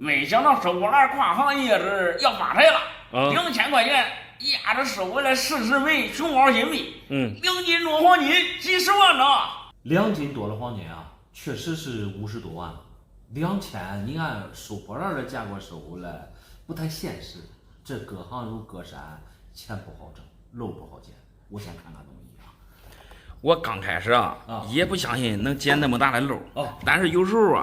没想到收货栏跨行业是要发财了，2000块钱压着收回来40枚熊猫金币，2斤多黄金，几十万呢。2斤多的黄金啊，确实是50多万了。2000，你按收破烂的价格收回来不太现实。这各行有各山，钱不好挣，肉不好捡。我先看看东西啊。我刚开始也不相信能捡那么大的漏但是有时候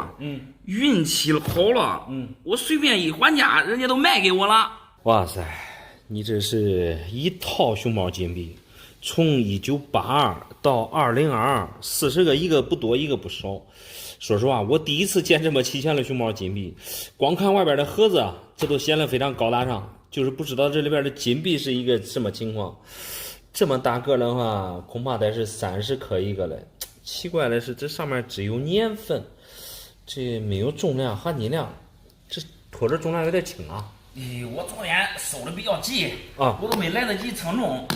运气好了，我随便一还价，人家都卖给我了。哇塞，你这是一套熊猫金币，从1982到2022，40个，一个不多，一个不少。说实话，我第一次见这么齐全的熊猫金币，光看外边的盒子啊，这都显得非常高大上，就是不知道这里边的金币是一个什么情况。这么大个的话，恐怕得是30克一个嘞。奇怪的是，这上面只有年份，这没有重量、含金量，这拖着重量有点轻啊。我昨天收的比较急我都没来得及称重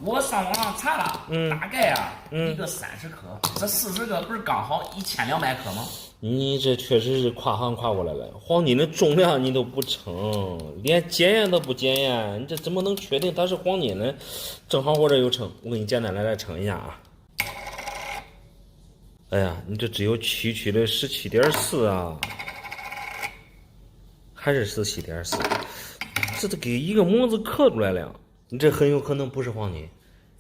我上网上查了，大概一个30克，这40个不是刚好1200克吗？你这确实是跨行跨过来了，黄金的重量你都不称，连检验都不检验，你这怎么能确定它是黄金呢？正好我这有称，我给你简单来称一下啊。哎呀，你这只有区区的17.4啊，还是17.4，这都给一个模子刻出来了，你这很有可能不是黄金。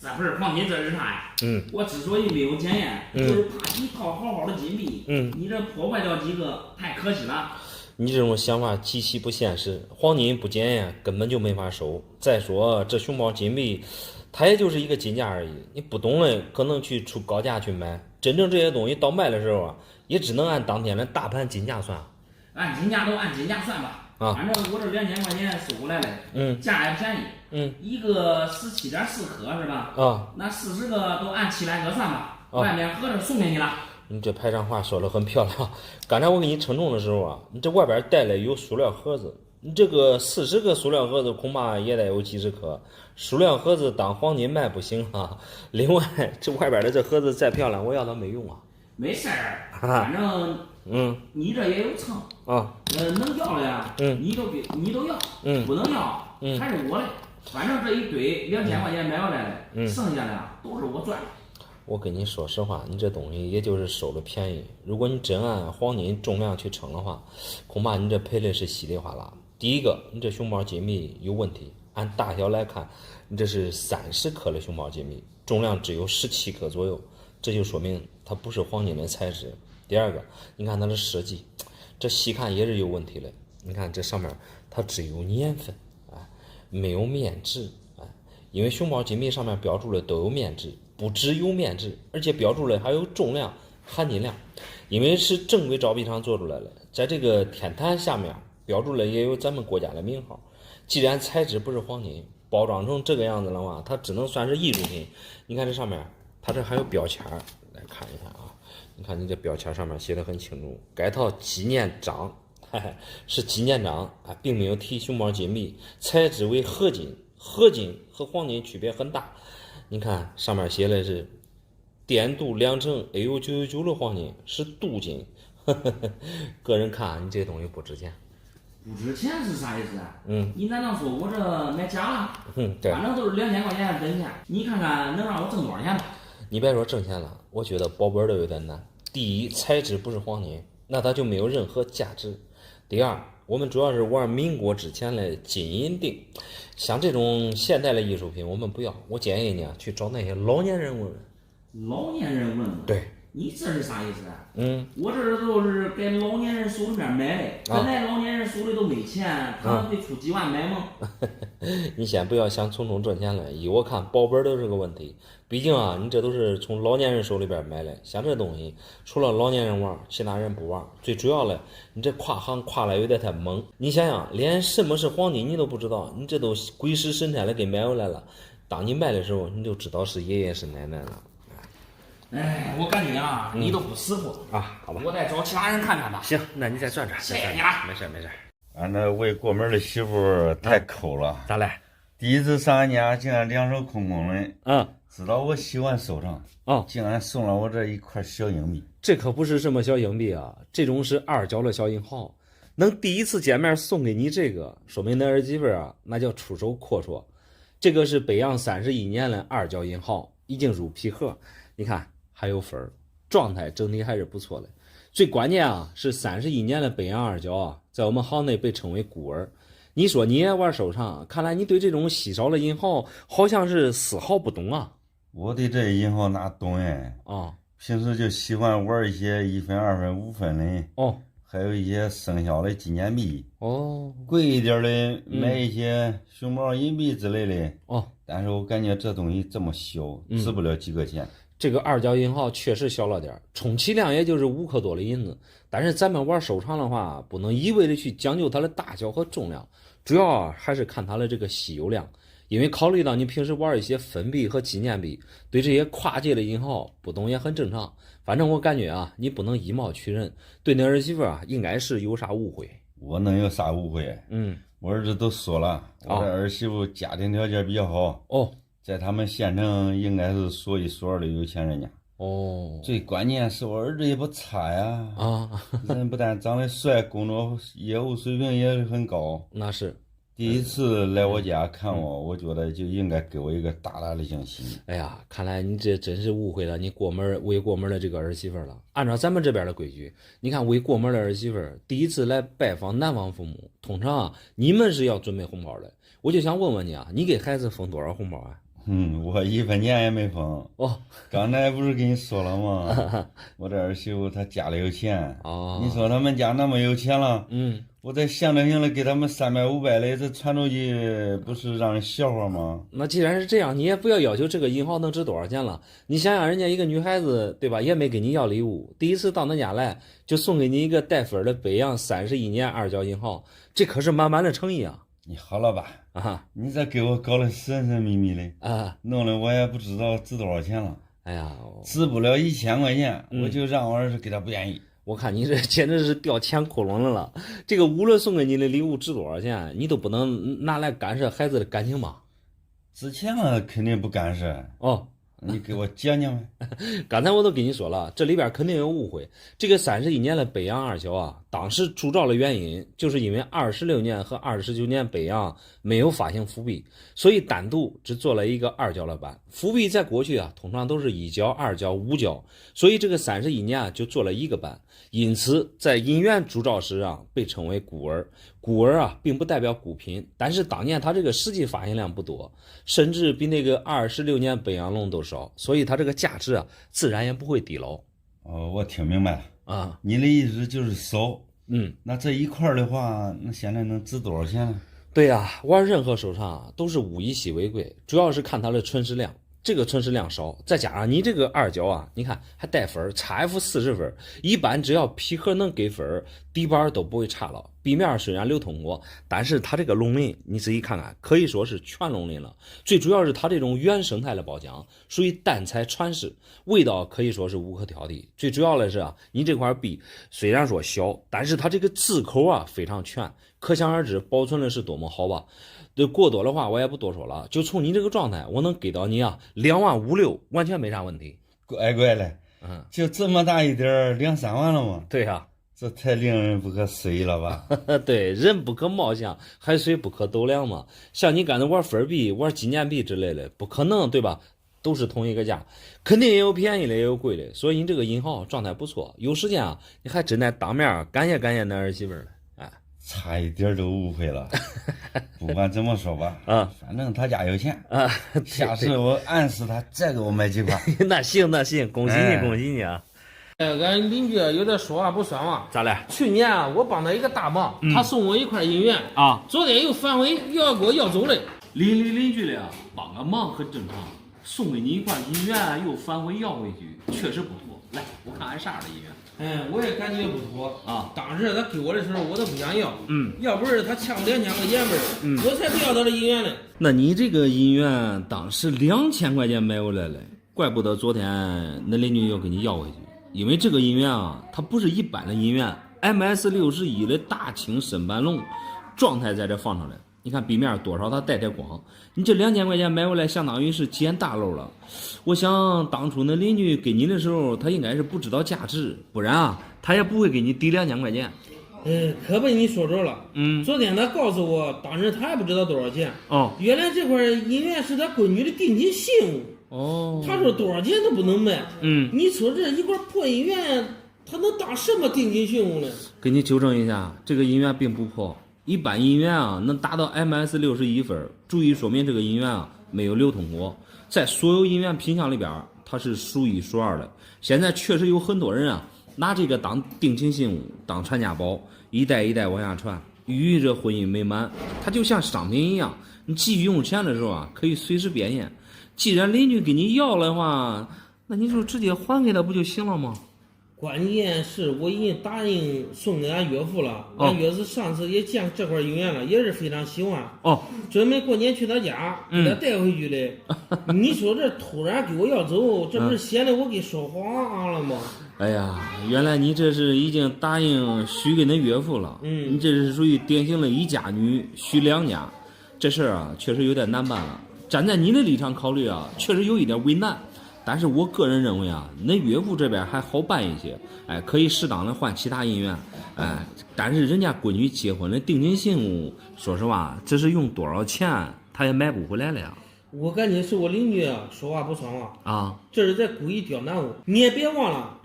这不是黄金，这是啥呀？我之所以没有检验，就是怕一套好好的金币，你这破坏掉几个，太可惜了。你这种想法极其不现实，黄金不检验根本就没法收。再说这熊猫金币，它也就是一个金价而已，你不懂的可能去出高价去买，真正这些东西到卖的时候也只能按当天的大盘金价算。按金价都按金价算吧。反正我这2000块钱收过来了，价也便宜，一个17.4克是吧？那40个都按700克算吧，外面合着送给你了。你这排场话说得很漂亮。刚才我给你称重的时候你这外边带了有塑料盒子，你这个40个塑料盒子恐怕也得有几十克，塑料盒子当黄金卖不行啊。另外，这外边的这盒子再漂亮，我要它没用啊。没事儿，反正你这也有秤能要的呀，你都要，不能要还是我的。反正这一堆2000块钱买回来的，剩下的都是我赚的。我跟你说实话，你这东西也就是收了便宜。如果你真按黄金重量去称的话，恐怕你这赔的是稀里哗啦。第一个，你这熊猫金币有问题，按大小来看，你这是30克的熊猫金币，重量只有17克左右，这就说明它不是黄金的材质。第二个，你看它的设计，这细看也是有问题的。你看这上面它只有年份没有面值因为熊猫金币上面标注的都有面值，不只有面值，而且标注的还有重量、含金量。因为是正规造币厂做出来的，在这个天坛下面标注的也有咱们国家的名号。既然材质不是黄金，包装成这个样子的话，它只能算是艺术品。你看这上面，它这还有标签，来看一下啊。你看你这标签上面写的很清楚，该套纪念章，是纪念章并没有提熊猫金币，材质为合金，合金和黄金区别很大。你看上面写的是电镀2层 AU999 的黄金，是镀金。个人看你这东西不值钱。不值钱是啥意思你难道说我这买假了？对，反正都是2000块钱真钱，你看看能让我挣多少钱吧？你别说挣钱了，我觉得保本都有点难。第一，材质不是黄金，那它就没有任何价值。第二，我们主要是玩民国之前的金银锭，像这种现代的艺术品我们不要。我建议你去找那些老年人问问。老年人问问？对。你这是啥意思我这都是给老年人手里面买的，本来老年人手里都没钱，他们会出几万买吗？你先不要想从中赚钱了，依我看保本都是个问题。毕竟你这都是从老年人手里边买的，像这东西除了老年人玩，其他人不玩。最主要的，你这跨行跨了有点太猛。你想想，连什么是黄金你都不知道，你这都鬼使神差的给买回来了。当你卖的时候，你就知道是爷爷是奶奶了。我感觉你都不识货好吧，我再找其他人看看吧。行，那你再转转。谢谢你了。没事没事。俺这为过门的媳妇太抠了。咋来？第一次上俺家，竟然两手空空的。知道我喜欢收藏。竟然送了我这一块小硬币。这可不是什么小硬币啊，这种是2角的小银行。能第一次见面送给你这个，说明那儿媳妇啊，那叫出手阔绰。这个是北洋31年的2角银号，已经入皮盒，你看还有粉儿，状态整体还是不错的。最关键啊，是31年的北洋2角啊，在我们行内被称为孤儿。你说你也玩收藏，看来你对这种稀少的银号好像是丝毫不懂啊。我对这银号哪懂哎？啊，平时就喜欢玩一些1分、2分、5分的哦，还有一些生肖的纪念币哦，贵一点的买一些熊猫银币之类的哦，但是我感觉这东西这么小，值不了几个钱。这个2角银号确实小了点，充其量也就是5克多的银子。但是咱们玩收藏的话，不能一味的去讲究它的大小和重量，主要还是看它的这个稀有量。因为考虑到你平时玩一些粉币和纪念币，对这些跨界的银号不懂也很正常。反正我感觉啊，你不能以貌取人，对那儿媳妇啊，应该是有啥误会。我能有啥误会？我儿子都说了，我的儿媳妇家庭条件比较好哦，在他们县城应该是数一数二的有钱人家哦。最关键是我儿子也不差呀人不但长得帅，工作业务水平也很高。那是第一次来我家看我，我觉得就应该给我一个大大的惊喜。哎呀，看来你这真是误会了你未过门的这个儿媳妇了。按照咱们这边的规矩，你看未过门的儿媳妇第一次来拜访男方父母，通常啊你们是要准备红包的。我就想问问你啊，你给孩子封多少红包啊？我1分钱也没封。刚才不是跟你说了吗？我这儿媳妇她家里有钱。你说他们家那么有钱了，我在象征性的给他们300、500的，这传出去不是让人笑话吗？那既然是这样，你也不要求这个银号能值多少钱了。你想想，人家一个女孩子，对吧？也没跟你要礼物，第一次到恁家来就送给你一个带分的北洋31年2角银号，这可是满满的诚意啊！你好了吧？你这给我搞得神神秘秘的弄得我也不知道值多少钱了。哎呀，值不了1000块钱，我就让我儿子给他不愿意。我看你这简直是掉钱窟窿了。这个无论送给你的礼物值多少钱，你都不能拿来干涉孩子的感情吧？值钱了肯定不干涉。你给我讲讲呗。刚才我都跟你说了，这里边肯定有误会。这个31年的北洋2角啊，当时铸造的原因就是因为26年和29年北洋没有发行辅币，所以单独只做了一个2角的版。辅币在过去啊，通常都是1角、2角、5角，所以这个31年啊就做了一个版。因此，在银元铸造时啊，被称为孤儿。孤儿啊，并不代表孤贫，但是当年它这个实际发行量不多，甚至比那个26年北洋龙都少，所以它这个价值啊，自然也不会低喽。我听明白了你的意思就是少。那这一块的话，那现在能值多少钱呢？对呀，玩任何收藏都是物以稀为贵，主要是看它的存世量。这个存世量少，再加上你这个2角啊，你看还带分，XF40分，一般只要皮盒能给分，底板都不会差了。壁面虽然流通过，但是它这个龙鳞，你仔细看看，可以说是全龙鳞了。最主要是它这种原生态的包浆，属于单彩传世，味道可以说是无可挑剔。最主要的是你这块壁虽然说小，但是它这个字口啊非常全，可想而知保存的是多么好吧。对，过多的话我也不多说了，就从你这个状态，我能给到你2万5、6，完全没啥问题。乖嘞，就这么大一点2、3万了吗？对呀，这太令人不可思议了吧？对，人不可貌相，海水不可斗量嘛。像你刚才玩分币、玩纪念币之类的，不可能对吧？都是同一个价，肯定也有便宜的，也有贵的。所以你这个银号状态不错，有时间你还真得当面感谢感谢那儿媳妇了。差一点都误会了。不管怎么说吧，反正他家有钱下次我暗示他再给我买几块。那行，恭喜你，恭喜你啊！俺邻居有点说话不算话。咋了？去年我帮他一个大忙，他送我一块银元昨天又反悔要给我要走了。邻居的帮个忙很正常，送给你一块银元又反悔要回去，确实不妥。来，我看看啥样的银元。我也感觉不妥当时他给我的时候我都不想要，要不是他欠我2000块钱本我才不要他的银元呢。那你这个银元当时2000块钱买回来了，怪不得昨天那邻居要给你要回去，因为这个银元它不是一般的银元 ，MS61的大青深斑龙，状态在这放上来。你看壁面多少它带点光，你这2000块钱买回来相当于是捡大漏了。我想当初那邻居给你的时候他应该是不知道价值，不然他也不会给你抵2000块钱。可被你说着了。昨天他告诉我，当时他还不知道多少钱。原来这块银元是他闺女的定情信物。他说多少钱都不能卖。你说这一块破银元，他能当什么定情信物呢？给你纠正一下，这个银元并不破。一般银元啊能达到 MS61分，注意说明这个银元啊没有流通过，在所有银元品项里边它是数一数二的。现在确实有很多人啊拿这个当定情信物，当传家宝，一代一代往下传，寓意着婚姻美满。它就像商品一样，你急于用钱的时候啊可以随时变现。既然邻居给你要的话，那你就直接还给他不就行了吗？关键是我已经答应送给俺岳父了，俺岳父上次也见这块银元了，也是非常喜欢。准备过年去他家给他带回去的。你说这突然给我要走，这不是显得我给说谎了吗？哎呀，原来你这是已经答应许给恁岳父了。你这是属于典型的一家女许两家，这事儿啊确实有点难办了。站在你的立场考虑啊，确实有一点为难。但是我个人认为啊，恁岳父这边还好办一些，可以适当的换其他银元，但是人家闺女结婚的定情信物，说实话，这是用多少钱他也买不回来了呀。我感觉是我邻居啊，说话不算话啊，这是在故意刁难我。你也别忘了，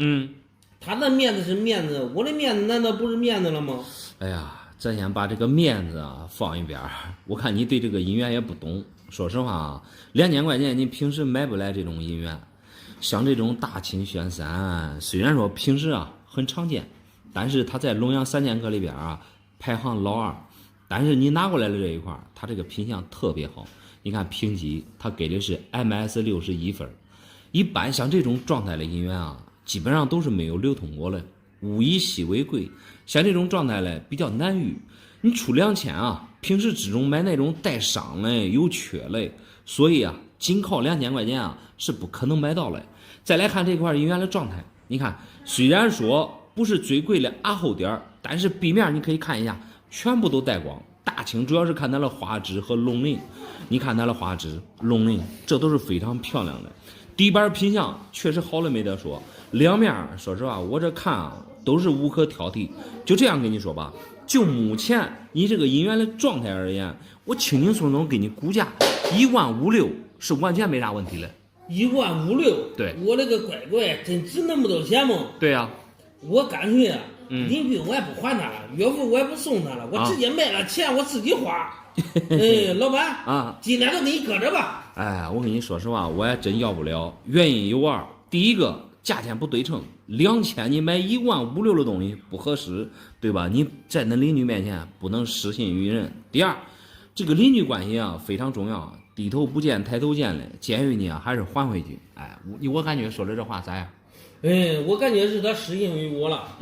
他的面子是面子，我的面子难道不是面子了吗？哎呀，咱先把这个面子啊放一边，我看你对这个银元也不懂。说实话啊，2000块钱你平时买不来这种银元。像这种大清宣三，虽然说平时啊很常见，但是它在龙阳3000克里边啊排行老2。但是你拿过来的这一块，它这个品相特别好。你看评级，它给的是 MS61分。一般像这种状态的银元啊，基本上都是没有流通过的，物以稀为贵。像这种状态嘞比较难遇，你出2000啊，平时之中买那种带伤嘞、有缺嘞，所以啊，仅靠2000块钱啊是不可能买到嘞。再来看这块银元的状态，你看，虽然说不是最贵的阿后点，但是壁面你可以看一下，全部都带光。大清主要是看它的花枝和龙鳞，你看它的花枝、龙鳞，这都是非常漂亮的。底板品相确实好了没得说，两面说实话，我这看啊都是无可挑剔。就这样跟你说吧，就目前你这个银元的状态而言，我轻轻松松给你估价15000是完全没啥问题的。15000，对，我那个乖乖真值那么多钱吗？对呀，我干脆啊，邻居我也不还他了，岳父我也不送他了，我直接卖了钱我自己花。老板啊，今天都给你搁着吧。我跟你说实话，我也真要不了，原因有2。第一个，价钱不对称，2000你买15000的东西不合适，对吧？你在那邻居面前不能失信于人。第二，这个邻居关系啊非常重要，低头不见抬头见的，建议你啊还是还回去。我感觉说的这话咋样？我感觉是他失信于我了。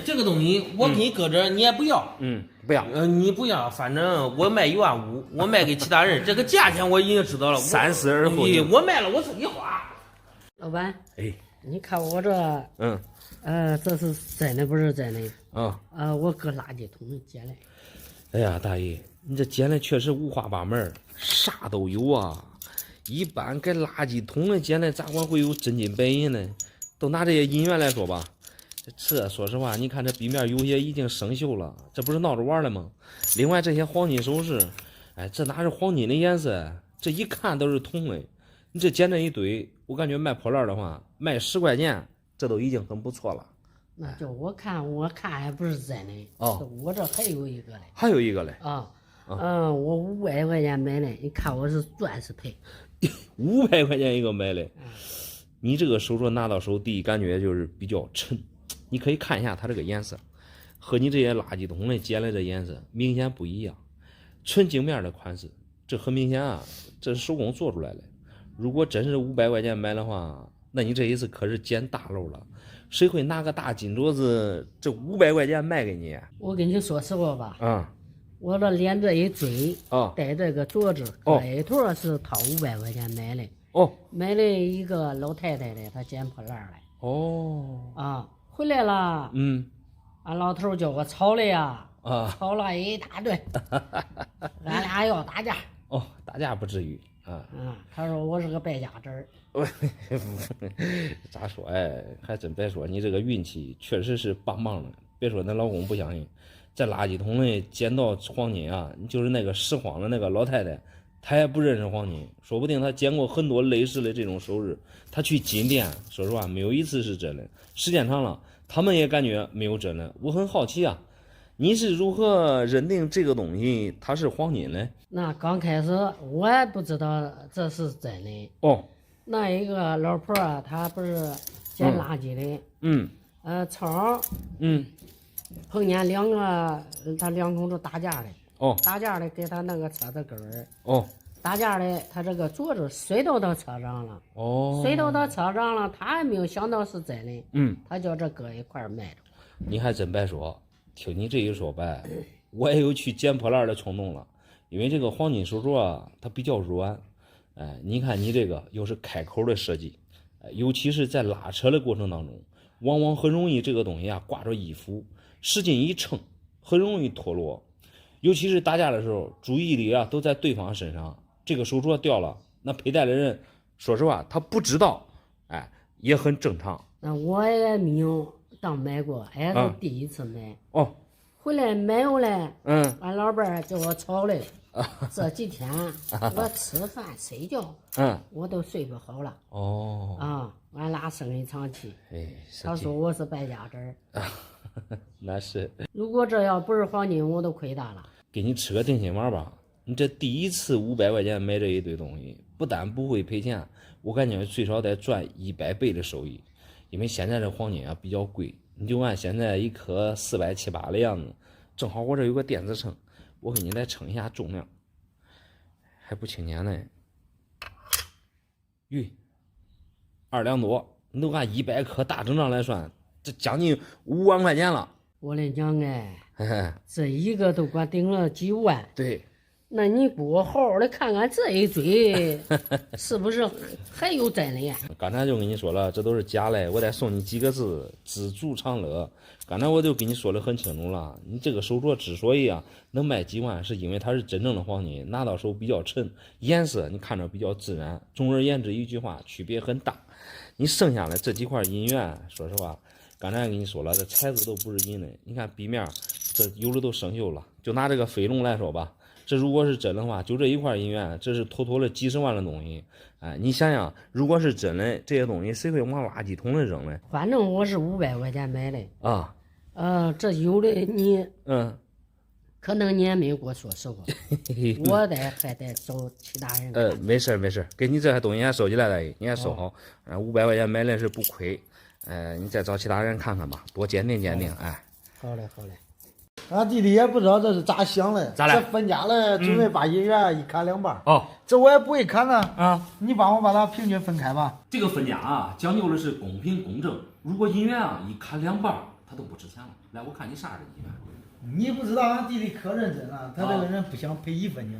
这个东西我给你搁着，你也不要。不要。你不要，反正我卖15000，我卖给其他人，这个价钱我已经知道了。三思而后行。我卖了我自己花。老板，你看我这，这是真的不是真的我搁垃圾桶里捡来。哎呀，大爷，你这捡的确实五花八门，啥都有啊。一般搁垃圾桶里捡的咋管会有真金白银呢？都拿这些银元来说吧，这说实话，你看这壁面有些已经生锈了，这不是闹着玩的吗？另外这些黄金首饰，这哪是黄金的颜色？这一看都是铜的。你这捡这一堆，我感觉卖破烂的话，卖10块钱，这都已经很不错了。那就我看还不是真的我这还有一个嘞。还有一个嘞我500块钱买的，你看我是钻石配。500块钱一个买的。你这个手镯拿到手，第一感觉就是比较沉，你可以看一下它这个颜色，和你这些垃圾桶里捡来的颜色明显不一样。纯镜面的款式，这很明显啊，这是手工做出来的。如果真是500块钱买的话，那你这一次可是捡大漏了。谁会拿个大金镯子这500块钱卖给你？我跟你说实话吧，我这连这一嘴带这个镯子，开头是掏500块钱买的。买了一个老太太的，她捡破烂来。回来了。俺老头叫我吵了呀。吵了一大顿。俺俩要打架。打架不至于他说我是个败家子儿。咋说？还真别说，你这个运气确实是棒棒的。别说那老公不相信，在垃圾桶里捡到黄金啊，就是那个拾荒的那个老太太，她也不认识黄金，说不定她见过很多类似的这种首饰，她去金店，说实话没有一次是真的，时间长了他们也感觉没有真的。我很好奇啊，你是如何认定这个东西它是黄金呢？那刚开始我也不知道这是真的哦。那一个老婆啊，她不是捡垃圾的，草，碰见他两口子打架的，打架的给他那个车子根儿，打架的他这个镯子摔到他车上了，摔到他车上了，他还没有想到是真的，他叫这搁一块卖着。你还真别说，听你这一说呗，我也有去捡破烂的冲动了，因为这个黄金手镯啊，它比较软，你看你这个又是开口的设计，尤其是在拉扯的过程当中，往往很容易这个东西啊挂着衣服，使劲一撑，很容易脱落。尤其是打架的时候，注意力啊都在对方身上，这个手镯掉了，那佩戴的人，说实话他不知道，也很正常。那我也没有当买过，也是第一次买。回来买回来，俺老伴儿叫我吵嘞。这几天我吃饭睡觉，我都睡不好了。俺俩生一场气。他说我是败家子儿。那是。如果这要不是黄金，我都亏大了。给你吃个定心丸吧，你这第一次500块钱买这一堆东西，不但不会赔钱，我感觉最少得赚100倍的收益。因为现在这黄金啊比较贵，你就按现在一颗400、700的样子，正好我这有个电子秤，我给你来称一下重量，还不轻点呢。2两多，你都按100克大整账来算，这将近5万块钱了。我跟你讲这一个都管顶了几万。对。那你给我好好的看看这一堆是不是还有真的呀？刚才就跟你说了，这都是假的，我再送你几个字：知足常乐。刚才我就跟你说的很清楚了，你这个手镯之所以啊能卖几万，是因为它是真正的黄金，拿到手比较沉，颜色你看着比较自然。总而言之一句话，区别很大。你剩下的这几块银元，说实话，刚才跟你说了，这材质都不是银的，你看壁面这有的都生锈了。就拿这个飞龙来说吧，这如果是真的话，就这一块银元，这是妥妥的几十万的东西。你想想，如果是真的，这些东西谁会往垃圾桶里扔呢？反正我是500块钱买的啊。这有的你可能你也没给我说实话，我还得找其他人。没事，给你这些东西还收起来了，你还收好。500块钱买的是不亏。你再找其他人看看吧，多鉴定鉴定。好嘞。俺弟弟也不知道这是咋想的，咋了？这分家了，准备把银元一砍2半。这我也不会砍呢。你帮我把它平均分开吧。这个分家啊，讲究的是公平公正。如果银元啊一砍2半，它都不值钱了。来，我看你啥是银元。你不知道俺弟弟可认真了，他这个人不想赔1分钱。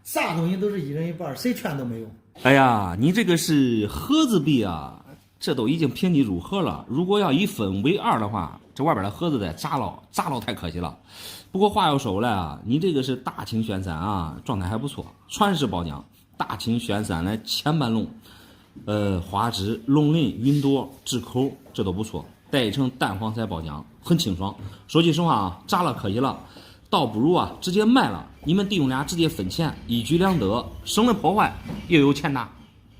啥东西都是1人1半，谁劝都没用。哎呀，你这个是盒子币啊，这都已经平地入盒了。如果要一分为2的话，这外边的盒子得砸了太可惜了。不过话又说回来啊，你这个是大清玄山啊，状态还不错，传世宝浆，大清玄山的前半龙，花枝、龙鳞、云朵、炙口，这都不错，带一层淡黄色宝浆，很清爽。说句实话啊，砸了可惜了，倒不如啊直接卖了，你们弟兄俩直接分钱，一举两得，省了破坏，又有钱拿。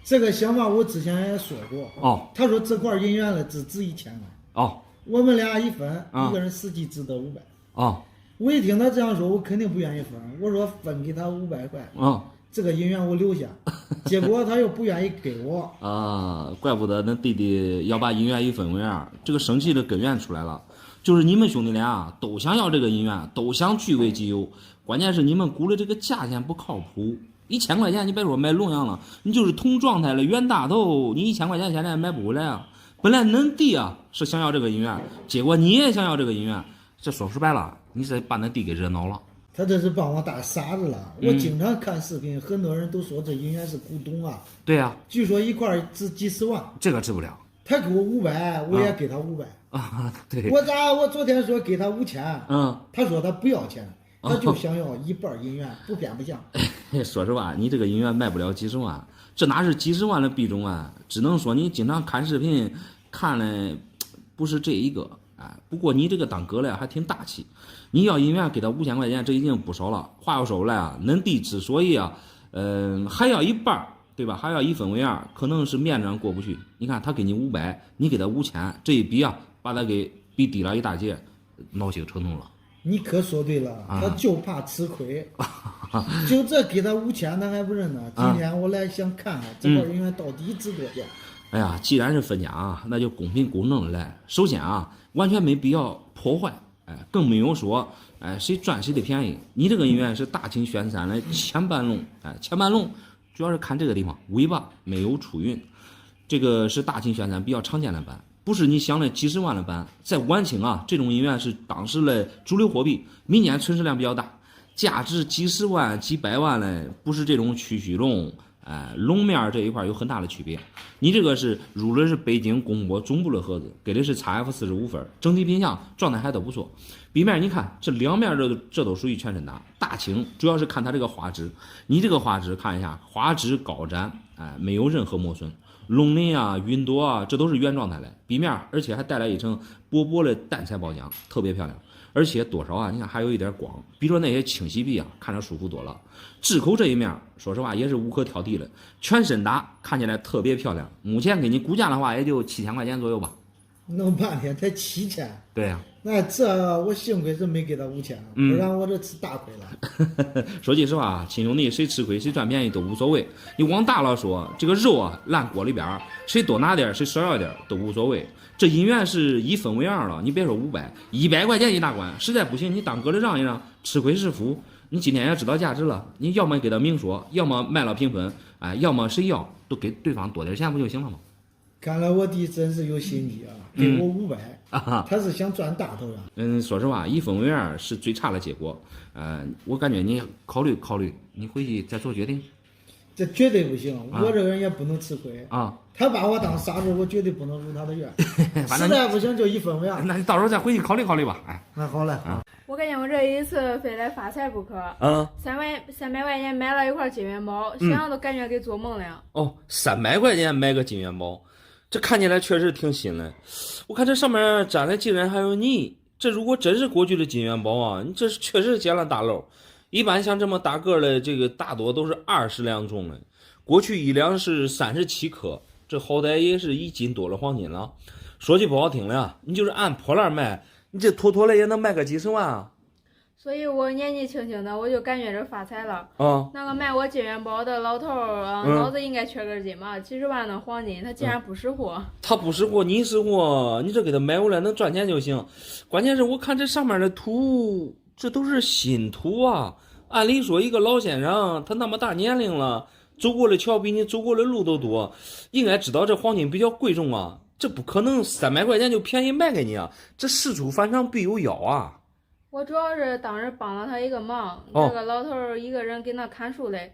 这个想法我之前也说过。他说这块银元了只值1000万。我们俩一分，一个人实际值得500。我一听他这样说，我肯定不愿意分。我说分给他500块。这个银元我留下。结果他又不愿意给我。怪不得那弟弟要把银元一分为2，这个生气的根源出来了，就是你们兄弟俩都想要这个银元，都想据为己有，关键是你们估的这个价钱不靠谱。1000块钱，你别说买龙阳了，你就是同状态的袁大头，你1000块钱现在买不回来啊。本来恁弟啊是想要这个银元，结果你也想要这个银元，这说白了，你是把恁弟给惹恼了。他这是把我当傻子了。我经常看视频，很多人都说这银元是古董啊。对呀。据说一块值几十万。这个值不了。他给我500，我也给他500。对。我昨天说给他5000。他说他不要钱。他就想要1半银元，不偏不向。说实话，你这个银元卖不了几十万，这哪是几十万的币种啊？只能说你经常看视频，看的不是这一个。不过你这个当哥的还挺大气，你要银元给他5000块钱，这已经不少了。话又说回来啊，恁弟之所以还要一半，对吧？还要1分为2，可能是面子上过不去。你看他给你500，你给他5000，这一比啊，把他给比低了一大截，恼羞成怒了。你可说对了，他就怕吃亏，就这给他5000，他还不认呢。今天我来想看看这块银元到底值多少钱。哎呀，既然是分家啊，那就公平公正的来。首先啊，完全没必要破坏，更没有说谁赚谁的便宜。你这个银元是大清宣三的前半龙，前半龙主要是看这个地方尾巴没有出云，这个是大清宣三比较常见的版。不是你想的几十万的版，在晚清啊，这种银元是当时的主流货币，民间存世量比较大，价值几十万、几百万的，不是这种区区龙，龙面这一块有很大的区别。你这个是入的是北京公播总部的盒子，给的是 XF45分，整体品相状态还都不错。笔面你看这两面这都属于全身打，大清主要是看它这个花枝，你这个花枝看一下，花枝高展，没有任何磨损。龙鳞啊、云朵啊，这都是原状态的笔面，而且还带来一层薄薄的淡彩包浆，特别漂亮。而且多少啊，你看还有一点光，比说那些清洗笔啊，看着舒服多了。制口这一面，说实话也是无可挑剔的，全身打看起来特别漂亮。目前给你估价的话，也就7000块钱左右吧。弄半天才7000。对呀、那这我幸亏是没给他5000，不然我这吃大亏了。说句实话，亲兄弟谁吃亏谁赚便宜都无所谓。你往大了说，这个肉啊烂锅里边，谁多拿点谁少要点都无所谓。这银元是1分为2了，你别说500，100块钱一大关，实在不行你当哥的让一让，吃亏是福。你今天也知道价值了，你要么给他明说，要么卖了平分，要么谁要都给对方多点钱不就行了吗？看来我弟真是有心机啊，给我500，他是想赚大头啊。说实话，1分为2是最差的结果。我感觉你考虑考虑，你回去再做决定。这绝对不行，我这个人也不能吃亏啊。他把我当傻子，我绝对不能入他的院。实在不行就1分为2。那你到时候再回去考虑考虑吧。那好嘞啊。我感觉我这一次非得发财不可。300块钱买了一块金元宝，想想都感觉跟做梦了。哦，300块钱买个金元宝。这看起来确实挺新的，我看这上面粘的竟然还有泥，这如果真是过去的金元宝啊，你这是确实捡了大漏。一般像这么大个的，这个大多都是20两重的，过去1两是37克，这好歹也是1斤多了黄金了。说句不好听的啊，你就是按破烂卖，你这妥妥的也能卖个几十万啊。所以我年纪轻轻的，我就感觉着发财了。那个卖我金元宝的老头儿脑子应该缺根筋吧？几十万的黄金，他竟然不识货。他不识货，你识货，你这给他买回来能赚钱就行。关键是我看这上面的图，这都是新图啊。按理说，一个老先生，他那么大年龄了，走过的桥比你走过的路都多，应该知道这黄金比较贵重啊。这不可能300块钱就便宜卖给你啊！这事出反常必有妖啊！我主要是当时帮了他一个忙，这个老头一个人给那看树嘞，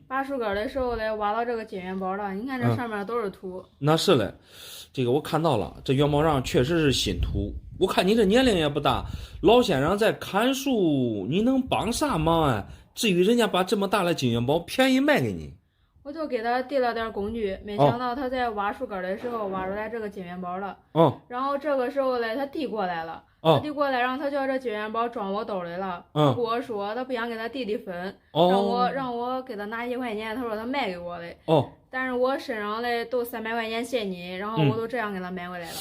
拔树根的时候嘞，挖到这个金元宝了。你看这上面都是图。那是嘞，这个我看到了，这元宝上确实是新图。我看你这年龄也不大，老先生在看树，你能帮啥忙啊？至于人家把这么大的金元宝便宜卖给你，我就给他递了点工具，没想到他在挖树根的时候挖出来这个金元宝了。然后这个时候嘞，他递过来了。递过来，然后他叫这金元宝装我兜里了。他跟我说他不想给他弟弟分，让我给他拿1块钱，他说他卖给我嘞。但是我身上嘞都300块钱现金，然后我都这样给他买回来了。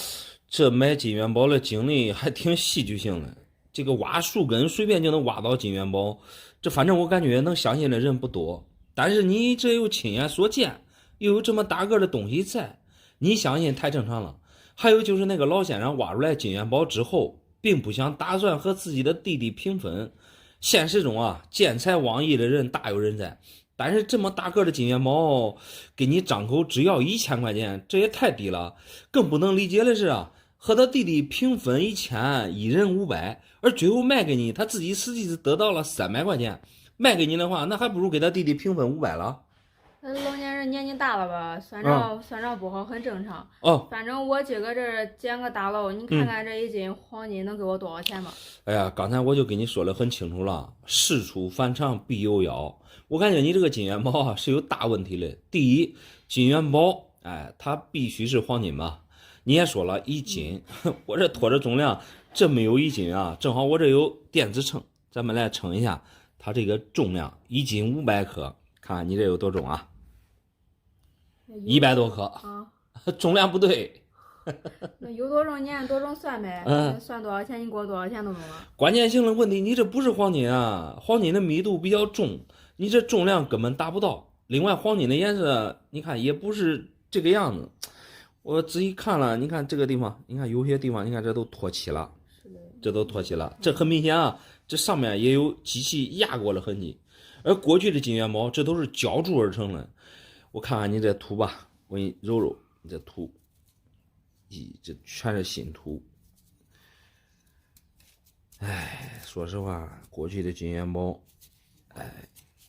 这买金元宝的经历还挺戏剧性的。这个挖树根随便就能挖到金元宝，这反正我感觉能相信的人不多。但是你这又亲眼所见，又有这么大个的东西在，你相信太正常了。还有就是那个老先生挖出来金元宝之后，并不想打算和自己的弟弟平分。现实中啊，见财忘义的人大有人在，但是这么大个的金元宝给你张口只要1000块钱，这也太低了。更不能理解的是啊，和他弟弟平分1000，一人500，而最后卖给你，他自己实际是得到了300块钱。卖给你的话，那还不如给他弟弟平分500了。老年人年纪大了吧，算账不好很正常。反正我今个这捡个大漏，你看看这一斤黄金能给我多少钱吧？哎呀，刚才我就跟你说的很清楚了，事出反常必有妖。我感觉你这个金元宝啊是有大问题的。第一，金元宝，它必须是黄金吧？你也说了1斤，我这拖着重量，这没有1斤啊，正好我这有电子秤，咱们来称一下它这个重量，1斤500克，看看你这有多重啊？100多克啊，重量不对。那有多重你按多重算呗，算多少钱你给我多少钱都中了。关键性的问题，你这不是黄金啊，黄金的密度比较重，你这重量根本达不到。另外，黄金的颜色，你看也不是这个样子。我仔细看了，你看这个地方，你看有些地方，你看这都脱漆了，这都脱漆了，这很明显啊，这上面也有机器压过的痕迹。而过去的金元宝，这都是浇铸而成的。我看看你这图吧，我给你揉揉你这图。这全是新图。哎，说实话，过去的金元宝，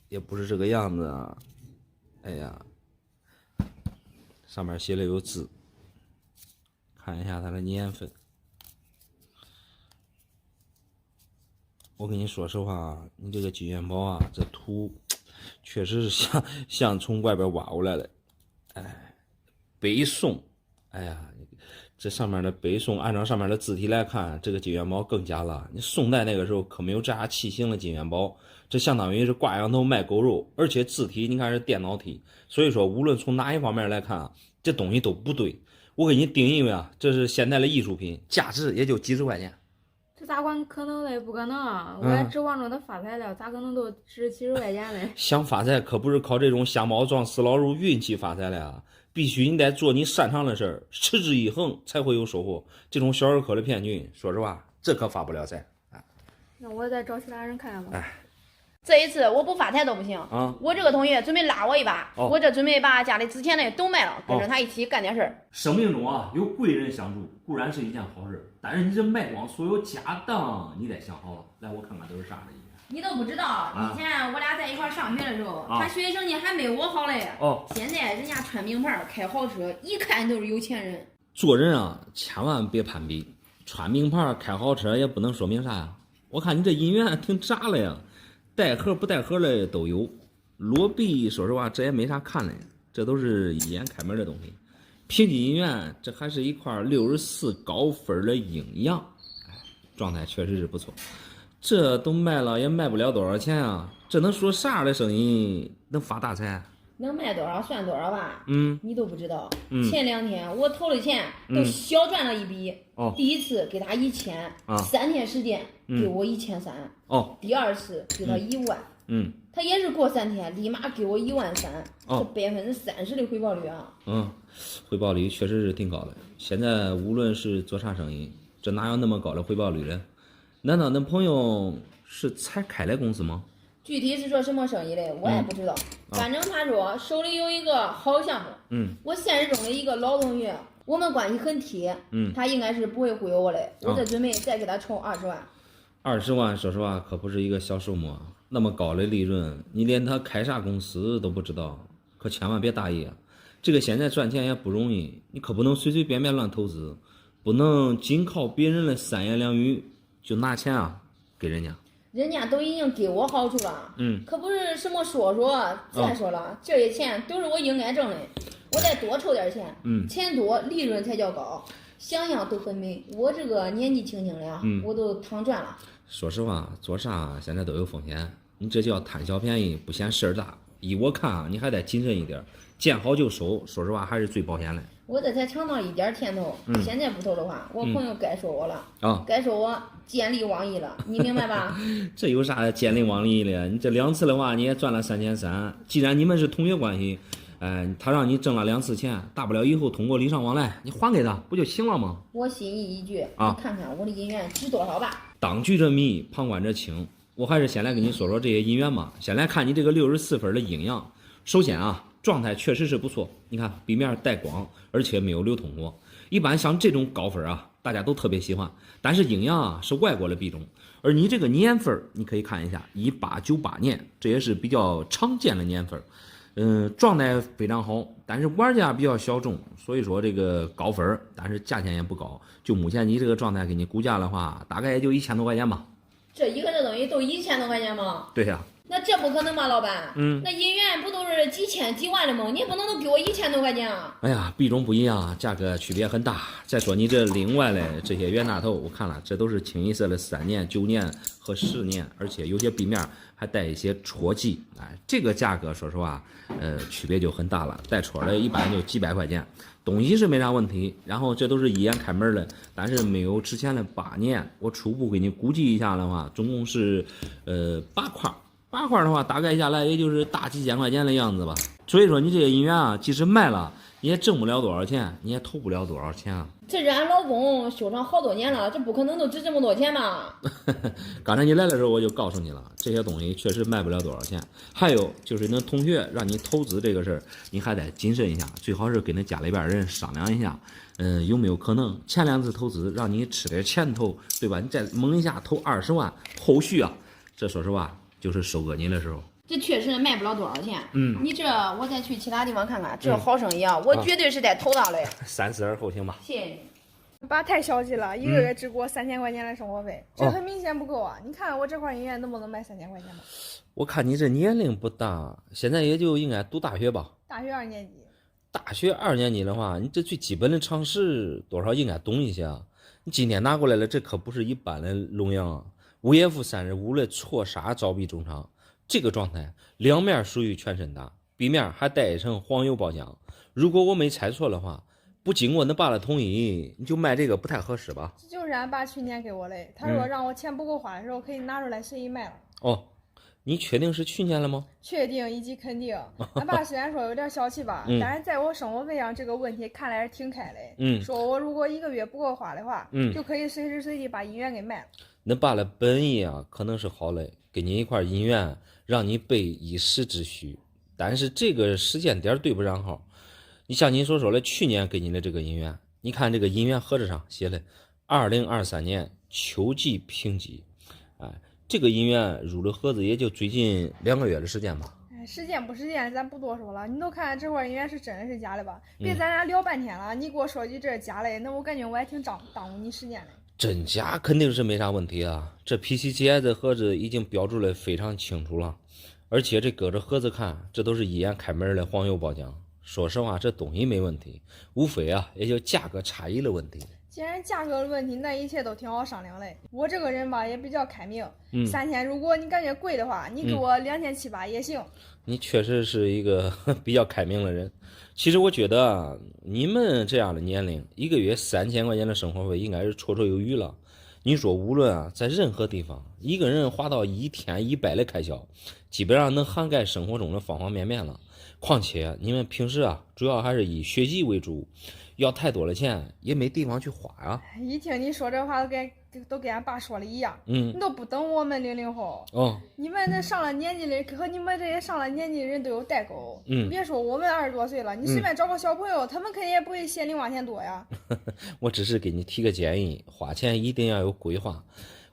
也不是这个样子啊。哎呀，上面写了有字，看一下它的年份。我跟你说实话，你这个金元宝啊，这图确实是像从外边挖过来的。北宋，哎呀。这上面的北宋，按照上面的字体来看，这个金元宝更假了。你宋代那个时候可没有这样器型的金元宝，这相当于是挂羊头卖狗肉，而且字体你看是电脑体，所以说无论从哪一方面来看啊，这东西都不对。我给你定义为啊，这是现代的艺术品，价值也就几十块钱。这咋可能嘞？不可能啊！我还指望着它发财了，咋可能都值几十块钱嘞？想发财可不是靠这种瞎猫撞死老鼠运气发财了呀！必须你得做你擅长的事儿，持之以恒才会有收获。这种小儿科的骗局，说实话，这可发不了财。那我再找其他人看看吧。这一次我不发财都不行啊！我这个同学准备拉我一把，我这准备把家里值钱的都卖了，跟着他一起干点事儿。生命中啊，有贵人相助固然是一件好事，但是你这卖光所有家当，你得想好了。来，我看看都是啥的。你都不知道，以前我俩在一块上学的时候，他学习成绩还没我好嘞。现在人家穿名牌，开豪车，一看都是有钱人。做人啊，千万别攀比，穿名牌、开豪车也不能说明啥呀。我看你这姻缘挺渣了呀，带盒不带盒的都有。裸币，说实话，这也没啥看的，这都是一眼开门的东西。平均姻缘，这还是一块64高分的阴阳，状态确实是不错。这都卖了也卖不了多少钱啊！这能说啥样的生意能发大财？能卖多少算多少吧。你都不知道。前2天我投的钱都小赚了一笔。第一次给他1000，3天时间给我1300。第二次给他1万。他也是过3天立马给我13000。这30%的回报率啊。回报率确实是挺高的。现在无论是做啥生意，这哪有那么高的回报率呢？难道恁朋友是才开的公司吗？具体是做什么生意的，我也不知道。反正他说手里有一个好项目。我现实中的一个老同学，我们关系很铁。他应该是不会忽悠我的。我这准备再给他筹20万。20万，说实话可不是一个小数目啊！那么高的利润，你连他开啥公司都不知道，可千万别大意啊！这个现在赚钱也不容易，你可不能随随便便乱投资，不能仅靠别人的3言2语就拿钱啊给人家。人家都已经给我好处了，可不是什么说。再说了，这些钱都是我应该挣的，我再多筹点钱，钱多利润才叫高，想想都很美。我这个年纪轻轻的呀，我都躺赚了。说实话，做啥现在都有风险，你这叫贪小便宜不嫌事儿大。依我看啊，你还得谨慎一点，见好就收，说实话还是最保险的。我这才尝到一点甜头，现在不投的话，我朋友该说我了，该说我见利忘义了，你明白吧？这有啥见利忘义的？你这2次的话，你也赚了3300。既然你们是同学关系，他让你挣了2次钱，大不了以后通过礼尚往来，你还给他不就行了吗？我心意已决，你看看我的姻缘值多少吧。当局者迷，旁观者清。我还是先来跟你说说这些姻缘嘛。先来看你这个64分的阴阳。首先啊，状态确实是不错，你看笔面带光，而且没有流通过。一般像这种高分啊，大家都特别喜欢。但是阴阳啊是外国的币种，而你这个年份你可以看一下，1898年，这也是比较常见的年份。状态非常好，但是玩家比较小众，所以说这个高分，但是价钱也不高。就目前你这个状态给你估价的话，大概也就1000多块钱吧。这一个这东西都1000多块钱吗？对呀。那这不可能吧，老板？那银元不都是几千几万的吗？你也不能都给我1000多块钱啊！哎呀，币种不一样，价格区别很大。再说你这另外的这些冤大头，我看了，这都是清一色的3年、9年和10年，而且有些币面还带一些戳记。哎，这个价格说实话，区别就很大了。带戳的一般就几百块钱，东西是没啥问题。然后这都是一眼开门的，但是没有之前的8年。我初步给你估计一下的话，总共是8块。8块的话，大概下来也就是大几千块钱的样子吧。所以说，你这些银元啊，即使卖了，你也挣不了多少钱，你也投不了多少钱啊。这是俺老公修上好多年了，这不可能都值这么多钱吧？刚才你来的时候我就告诉你了，这些东西确实卖不了多少钱。还有就是那同学让你投资这个事儿，你还得谨慎一下，最好是跟那家里边人商量一下，有没有可能前2次投资让你吃点钱头，对吧？你再猛一下投20万，后续啊，这说实话。就是收割你的时候，这确实卖不了多少钱。你这我再去其他地方看看，这好生意啊，我绝对是得投他的。3思而后行吧。谢谢你。爸太消极了，1个月只给我3000块钱的生活费，这很明显不够啊！你看我这块银元能不能卖3000块钱吧？我看你这年龄不大，现在也就应该读大学吧？大学2年级。大学2年级的话，你这最基本的常识多少应该懂一些啊。你今天拿过来了，这可不是一般的龙阳啊。5F35的错杀招币中长，这个状态两面属于全身打，币面还带一层黄油包浆。如果我没猜错的话，不经过你爸的同意，你就卖这个不太合适吧？这就是俺爸去年给我的，他说让我钱不够花的时候可以拿出来随意卖了。哦，你确定是去年了吗？确定以及肯定。俺爸虽然说有点小气吧，但是在我生活费上这个问题看来是挺开的。说我如果1个月不够花的话，就可以随时随地把银元给卖了。恁爸的本意啊，可能是好的，给你一块银元，让你备一时之需。但是这个时间点对不上号。你像你所说的，去年给你的这个银元，你看这个银元盒子上写的2023年秋季评级，哎，这个银元入了盒子也就最近2个月的时间吧。时间不时间咱不多说了，你都看这块银元是真的是假的吧？别咱俩聊半天了，你给我说句这是假的，那我感觉我还挺耽误你时间的。真假肯定是没啥问题啊，这 PCGI 盒子已经标注的非常清楚了，而且这搁着盒子看，这都是一眼开门的黄油包浆。说实话，这东西没问题，无非啊也就价格差异的问题。既然价格的问题，那一切都挺好商量的。我这个人吧也比较开明，3000如果你感觉贵的话，你给我2700也行。你确实是一个比较开明的人。其实我觉得啊，你们这样的年龄，1个月3000块钱的生活费应该是绰绰有余了。你说无论啊在任何地方，一个人花到1天100的开销，基本上能涵盖生活中的方方面面了。况且你们平时啊主要还是以学习为主，要太多的钱也没地方去花呀。一听你说这话都跟俺爸说的一样，你都不懂我们00后。你们这上了年纪的和你们这些上了年纪的人都有代沟。别说我们20多岁了，你随便找个小朋友，他们肯定也不会嫌零花钱多呀。我只是给你提个建议，花钱一定要有规划。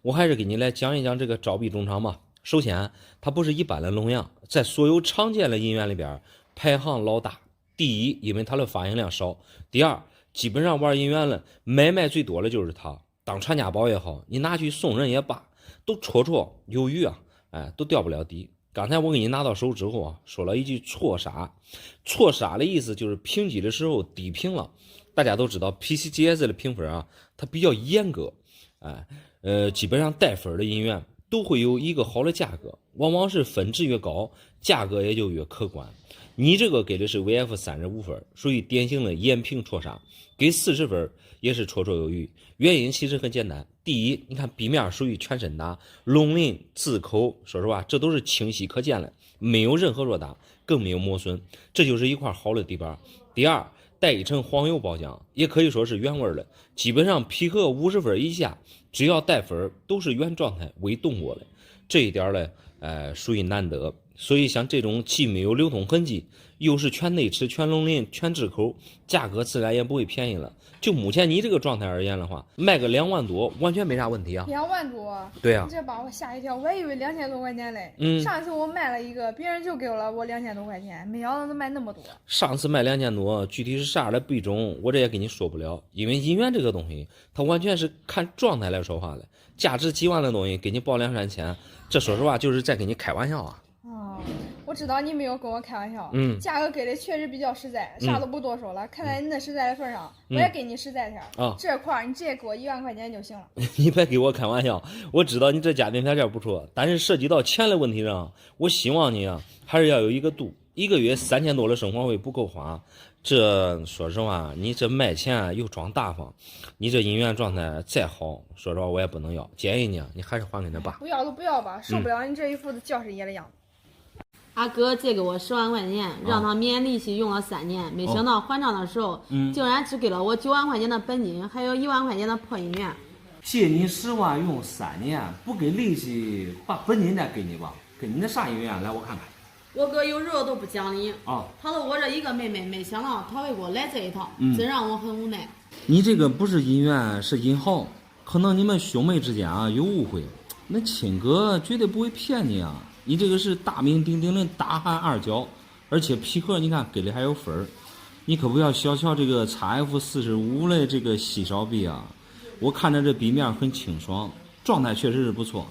我还是给你来讲一讲这个招币中长吧。首先，它不是一般的龙阳，在所有常见的银元里边排行老大。第一，因为它的发行量少；第二，基本上玩银元了，买卖最多的就是它。当传家宝也好，你拿去送人也罢，都绰绰有余啊，都掉不了底。刚才我给你拿到手之后啊，说了一句错杀，错杀的意思就是评级的时候低评了。大家都知道 PCGS 的评分啊，它比较严格，基本上带分的银元都会有一个好的价格，往往是分值越高，价格也就越可观。你这个给的是 VF35分，属于典型的严评错杀，给40分也是绰绰有余。原因其实很简单，第一，你看币面属于全身打，龙鳞字口，说实话这都是清晰可见的，没有任何弱打，更没有磨损，这就是一块好的底板。第二，带一层黄油包浆，也可以说是原味的，基本上皮革50分以下，只要带分都是原状态未动过的，这一点呢属于难得。所以像这种既没有流通痕迹，又是全内齿、全龙鳞、全质口，价格自然也不会便宜了。就目前你这个状态而言的话，卖个2万多完全没啥问题啊。2万多？对啊，这把我吓一跳，我还以为2000多块钱嘞。上次我卖了一个，别人就给了我2000多块钱，没想到能卖那么多。上次卖2000多，具体是啥的币种，我这也给你说不了，因为银元这个东西，它完全是看状态来说话的。价值几万的东西给你报2、3千，这说实话就是在给你开玩笑啊。我知道你没有跟我开玩笑，价格给的确实比较实在，啥都不多说了。看在你那实在的份上，我也给你实在点儿。这块儿你直接给我1万块钱就行了。你别给我开玩笑，我知道你这家庭条件不错，但是涉及到钱的问题上，我希望你啊还是要有一个度。1个月3000多的生活费不够花，这说实话，你这卖钱又装大方，你这姻缘状态再好，说实话我也不能要。建议你啊，你还是还给他爸。不要都不要吧，受不了你这一副子教师爷的样子。阿哥借给我10万块钱，让他免利息用了3年，没想到还账的时候，竟然只给了我9万块钱的本金，还有1万块钱的破姻缘。借你10万用3年，不给利息，把本金再给你吧。给你那啥姻缘？来，我看看。我哥有时候都不讲理啊，他说我这一个妹妹，没想到他会给我来这一套，真让我很无奈。你这个不是姻缘，是姻好，可能你们兄妹之间啊有误会，那亲哥绝对不会骗你啊。你这个是大名鼎鼎的大汉二角，而且皮盒你看给的还有分儿，你可不要小瞧这个 XF45的这个稀少币啊！我看着这币面很清爽，状态确实是不错。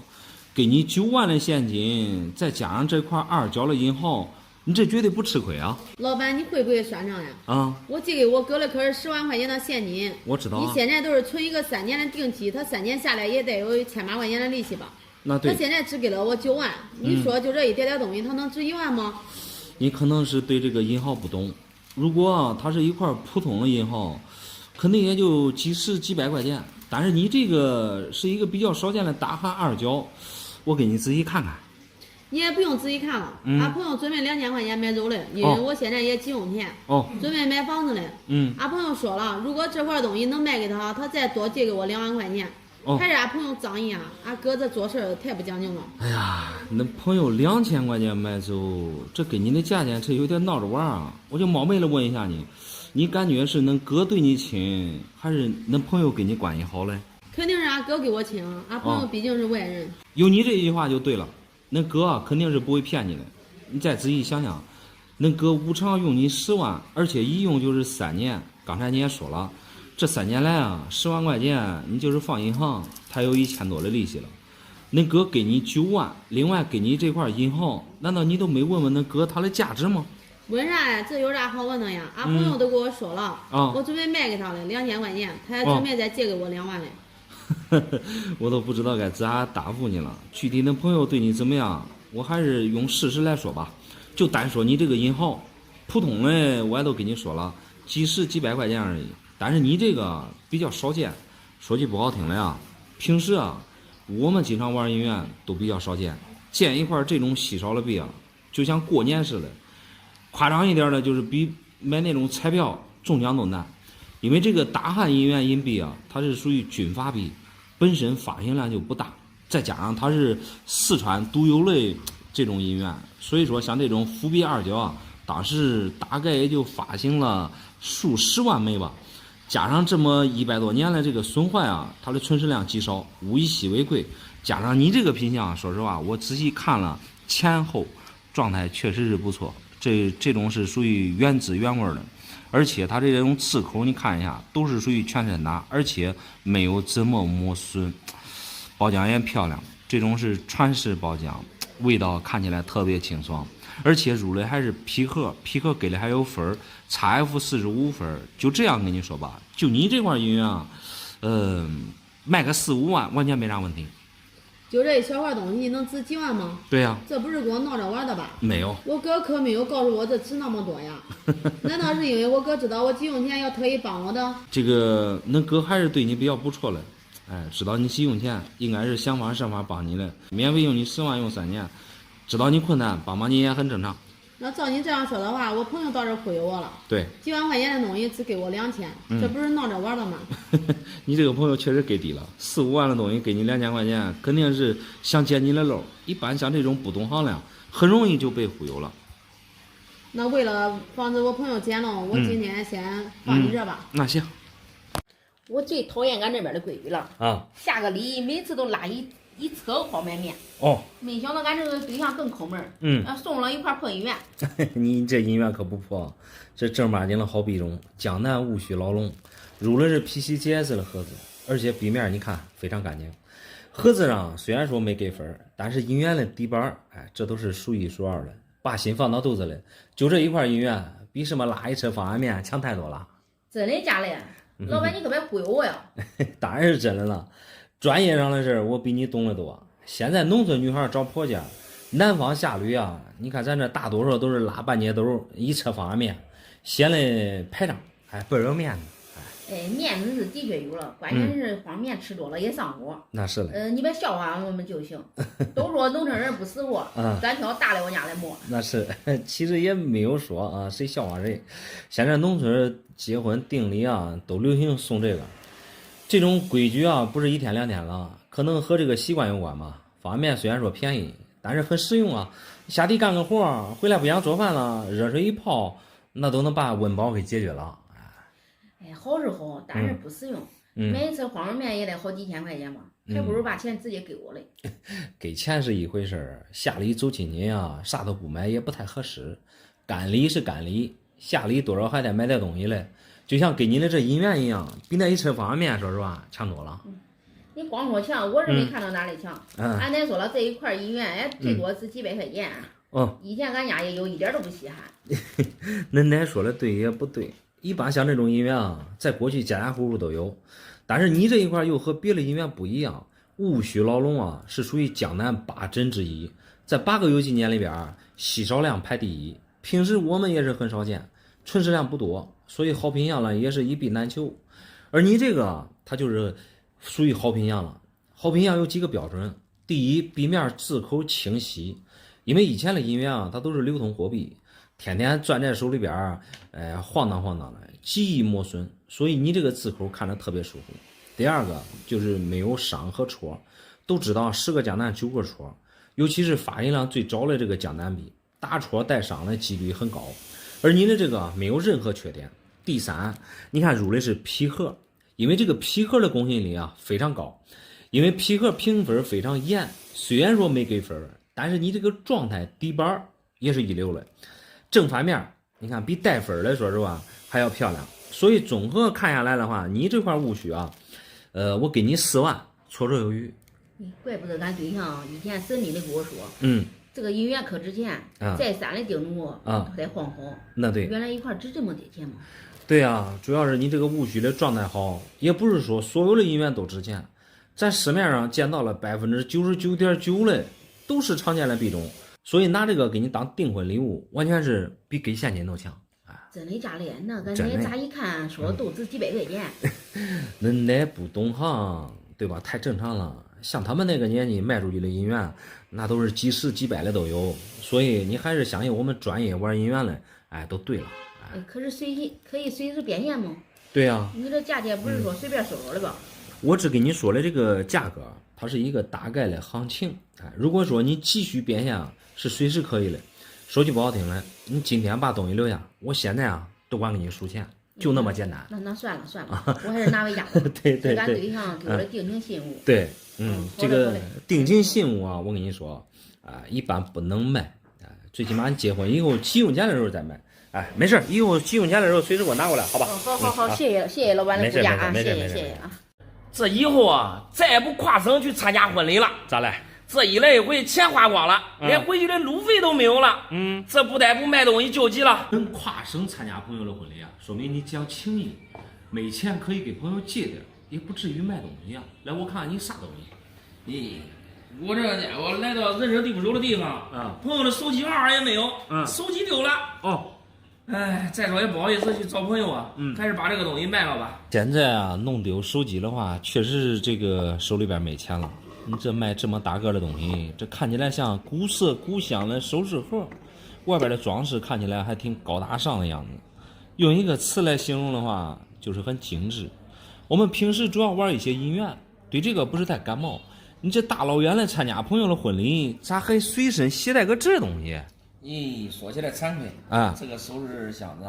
给你9万的现金，再加上这块二角的银行，你这绝对不吃亏啊！老板，你会不会算账呀？啊！我借给我哥的可是10万块钱的现金，我知道啊。你现在都是存一个3年的定期，他3年下来也得有1000把块钱的利息吧？那对。他现在只给了我9万，你说就这一点点东西，他能值1万吗？你可能是对这个银行不懂，如果它是一块普通的银行，肯定也就几十几百块钱，但是你这个是一个比较少见的大汉二角。我给你仔细看看，你也不用仔细看了。俺朋友准备2000块钱买肉嘞，因为我现在也急用钱。准备买房子嘞。俺朋友说了，如果这块东西能卖给他，他再多借给我2万块钱。还是俺朋友仗义啊，俺哥这做事太不讲究了。哎呀，那朋友2000块钱买走，这跟你的价钱这有点闹着玩啊！我就冒昧的问一下你，你感觉是恁哥对你亲，还是恁朋友跟你关系好嘞？肯定是俺哥给我亲，俺朋友毕竟是外人。有你这一句话就对了，恁哥啊肯定是不会骗你的。你再仔细想想，恁哥无偿用你10万，而且一用就是3年。刚才你也说了，这3年来啊，10万块钱你就是放银行，才有1000多的利息了。恁哥给你9万，另外给你这块银行，难道你都没问问恁哥他的价值吗？问啥呀？这有啥好问的呀？俺朋友都跟我说了，我准备卖给他了2000块钱，他还准备再借给我2万嘞。我都不知道该咋答复你了。具体的朋友对你怎么样，我还是用事实来说吧。就单说你这个银行，普通的我也都跟你说了，几十几百块钱而已。但是你这个比较少见，说句不好听的呀，平时啊，我们经常玩银元都比较少见，见一块这种稀少的币啊，就像过年似的。夸张一点的，就是比买那种彩票中奖都难。因为这个大汉银元银币啊，它是属于军阀币，本身发行量就不大，再加上它是四川独有的这种银元，所以说像这种虎币二角啊，当时大概也就发行了数十万枚吧，加上这么100多年的这个损坏啊，它的存世量极少，物以稀为贵，加上你这个品相，说实话，我仔细看了前后状态确实是不错，这种是属于原汁原味的。而且它这种刺口你看一下，都是属于全身打，而且没有怎么磨损，包浆也漂亮，这种是传世包浆，味道看起来特别清爽，而且入的还是皮盒，皮盒给的还有分儿 ，XF45分，就这样跟你说吧，就你这块银元啊，卖个4-5万完全没啥问题。就这一小块东西能值几万吗？对呀，这不是给我闹着玩的吧？没有，我哥可没有告诉我这值那么多呀。难道是因为我哥知道我急用钱要特意帮我的？这个恁哥还是对你比较不错的，哎，知道你急用钱，应该是想方设法帮你的，免费用你10万用3年，知道你困难，帮帮你也很正常。那照你这样说的话，我朋友倒是忽悠我了。对，几万块钱的东西只给我2000，这不是闹着玩的吗？你这个朋友确实给低了，4-5万的东西给你2000块钱，肯定是想捡你的漏。一般像这种不懂行量，很容易就被忽悠了。那为了防止我朋友捡漏，我今天先放你这吧。那行。我最讨厌俺这边的规矩了啊！下个礼每次都拉一车方便面哦，没想到俺这个对象更抠门，送了一块破银元。你这银元可不破，这正八经的好币种，江南戊戌老龙，入的是 PCGS 的盒子，而且币面你看非常干净。盒子上虽然说没给分，但是银元的底板，哎，这都是数一数二的。把心放到肚子里，就这一块银元，比什么拉一车方便面强太多了。真的假的？老板，你可别忽悠我呀！当然是真的了，专业上的事我比你懂得多。现在农村女孩找婆家，南方下驴啊，你看咱这大多数都是拉半截兜，一车方便面，显得排场，倍儿有面子。面子是的确有了，关键是方便面吃多了也伤火。那是嘞。你别笑话我们就行。都说农村人不识货，咱挑大的往家来磨。那是，其实也没有说啊，谁笑话谁。现在农村结婚定礼啊，都流行送这个。这种规矩啊，不是1天2天了，可能和这个习惯有关吧。方便面虽然说便宜，但是很实用啊。下地干个活，回来不想做饭了，热水一泡，那都能把温饱给解决了。好是好，但是不实用。买一次方便面也得好几千块钱吧，还不如把钱直接给我嘞。给钱是一回事儿，下礼走亲戚啊，啥都不买也不太合适。干礼是干礼，下礼多少还得买点东西嘞。就像给你的这银元一样，比那一车方便面说实话强多了。你光说强，我是没看到哪里强。俺再说了，这一块银元，最多是几百块钱。以前俺家也有，一点都不稀罕。恁奶说的对也不对。一般像这种银元啊，在过去家家户户都有，但是你这一块又和别的银元不一样。戊戌老龙啊，是属于江南8珍之一，在8个有纪年里边，稀少量排第一。平时我们也是很少见，存世量不多，所以好品相呢也是一币难求。而你这个，它就是属于好品相了。好品相有几个标准：第一，币面字口清晰，因为以前的银元啊，它都是流通货币。天天攥在手里边，晃荡晃荡的，记忆磨损，所以你这个字口看着特别舒服。第二个就是没有商和戳，都知道10个江南9个戳，尤其是发行量最早的这个江南币，打戳带商的几率很高，而你的这个没有任何缺点。第三，你看入的是皮盒，因为这个皮盒的公信力啊非常高，因为皮盒评分非常严，虽然说没给分，但是你这个状态底板也是一流的。正反面你看比带分的说实话还要漂亮，所以综合看下来的话，你这块戊戌啊，我给你4万绰绰有余。怪不得咱对象以前神秘的跟我说，这个银元可值钱，再三的叮嘱再晃晃。那对，原来一块值这么点钱吗？对啊，主要是你这个戊戌的状态好，也不是说所有的银元都值钱，在市面上见到了99.9%的都是常见的币种。所以拿这个给你当订婚礼物，完全是比给现金都强。真的假的？那个奶咋一看说都值几百块钱？恁奶不懂行，对吧？太正常了。像他们那个年纪卖出去的银元，那都是几十几百的都有。所以你还是相信我们专业玩银元的，都对了。可是可以随时变现吗？对呀。你这价钱不是说随便说说的吧？我只给你说的这个价格，它是一个大概的行情。如果说你急需变现是随时可以的。说句不好听的，你今天把东西留下，我现在都管给你数钱，就那么简单。那算了，我还是拿回家吧。对，俺对象给我的定情信物。对，这个定情信物啊，我跟你说一般不能卖最起码你结婚以后急用钱的时候再卖。没事，以后急用钱的时候随时给我拿过来，好吧？好，谢谢老板的估价啊，谢谢啊。这以后啊，再也不跨省去参加婚礼了。咋来？这一来一回钱花光了，连回去的路费都没有了。这不得不买东西救急了。能跨省参加朋友的婚礼啊，说明你讲情义，没钱可以给朋友借点，也不至于卖东西啊。来，我看看你啥东西。我这家伙来到人生地不熟的地方，朋友的手机号也没有，手机丢了。再说也不好意思去找朋友啊，还是把这个东西卖了吧。现在啊，弄丢手机的话，确实是这个手里边没钱了。你这卖这么大个的东西，这看起来像古色古香的首饰盒，外边的装饰看起来还挺高大上的样子。用一个词来形容的话，就是很精致。我们平时主要玩一些银元，对这个不是太感冒。你这大老远来参加朋友的婚礼，咋还随身携带个这东西？说起来惭愧这个首饰箱子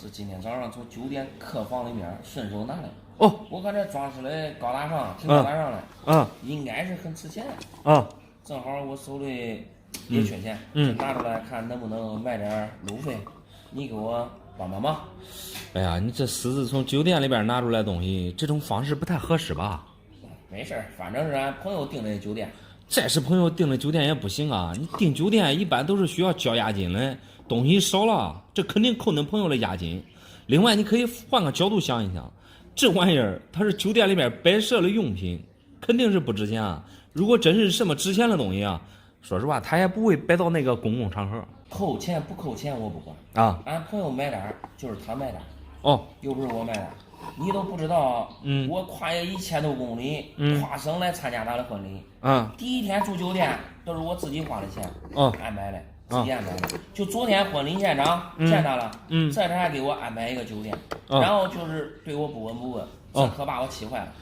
是今天早上从酒店客房里面顺手拿来。我看这装饰的高大上，挺高大上的，应该是很值钱的。正好我手里也缺钱，拿出来看能不能卖点路费，你给我帮帮忙。哎呀，你这私自从酒店里边拿出来东西，这种方式不太合适吧？没事，反正是俺朋友订的酒店。再是朋友订了酒店也不行啊，你订酒店一般都是需要交押金的，东西少了，这肯定扣恁朋友的押金。另外，你可以换个角度想一想，这玩意儿它是酒店里面摆设的用品，肯定是不值钱啊。如果真是什么值钱的东西啊，说实话，他也不会摆到那个公共场合。扣钱不扣钱我不管啊，俺朋友买单就是他买单，又不是我买单。你都不知道，我跨越1000多公里，跨省来参加他的婚礼，第一天住酒店都是我自己花的钱，安排的，自己安排的。就昨天婚礼现场见他了，这还给我安排一个酒店，然后就是对我不闻不问，这可把我气坏了。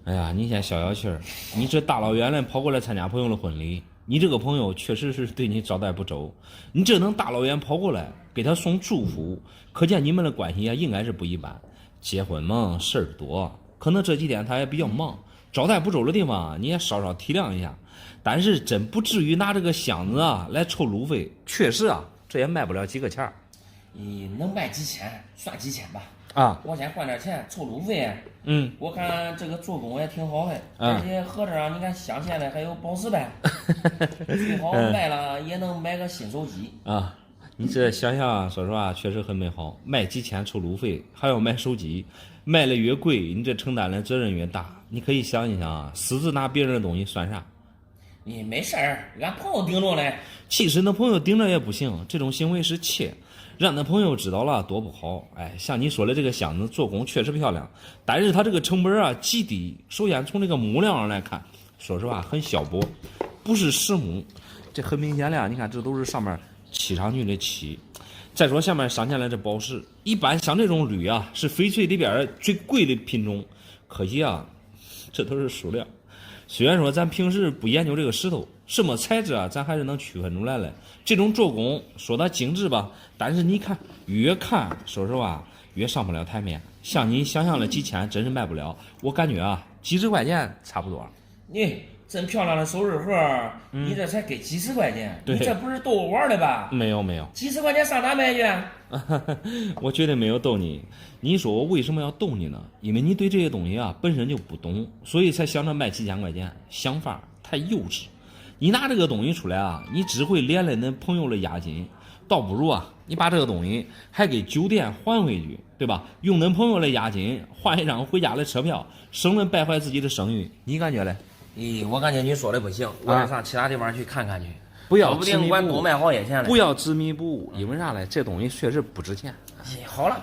哎呀，你先消消气儿，你这大老远的跑过来参加朋友的婚礼，你这个朋友确实是对你招待不周，你这能大老远跑过来给他送祝福，可见你们的关系应该是不一般。结婚嘛，事儿多，可能这几天他也比较忙，招待不周的地方你也稍稍体谅一下，但是真不至于拿这个箱子啊来凑路费，确实啊，这也卖不了几个钱。你能卖几千算几千吧。我先换点钱凑路费。我看这个做工也挺好的，而且合着啊，你看镶嵌的还有保湿呗，最好卖了也能买个新手机啊。你这想想，说实话确实很美好，卖几千凑路费，还要买手机，卖的越贵，你这承担的责任越大。你可以想一想啊，私自拿别人的东西算啥？你没事儿，俺朋友盯着嘞。其实那朋友盯着也不行，这种行为是窃，让那朋友知道了多不好。像你说的这个箱子做工确实漂亮，但是它这个成本啊极低。首先从这个木料上来看，说实话很削薄，不是实木，这很明显了。你看这都是上面漆上去的漆，再说下面镶嵌了这宝石，一般像这种铝啊是翡翠里边最贵的品种，可惜啊这都是塑料。虽然说咱平时不研究这个石头什么材质啊，咱还是能区分出来了。这种做工说它精致吧，但是你看越看说实话越上不了台面，像你想象的几千真是卖不了，我感觉啊几十块钱差不多。你真漂亮的首饰盒，你这才给几十块钱，你这不是逗我玩的吧？没有，几十块钱上哪买去？我绝对没有逗你。你说我为什么要逗你呢？因为你对这些东西啊本身就不懂，所以才想着卖几千块钱，想法太幼稚。你拿这个东西出来啊，你只会连累恁朋友的押金，倒不如啊你把这个东西还给酒店还回去，对吧？用恁朋友的押金换一张回家的车票，省了败坏自己的声誉。你感觉嘞？我感觉你说的不行，我得上其他地方去看看去。不要执迷不悟，多卖好些钱了。不要执迷不悟，因为啥嘞？这东西确实不值钱。好了，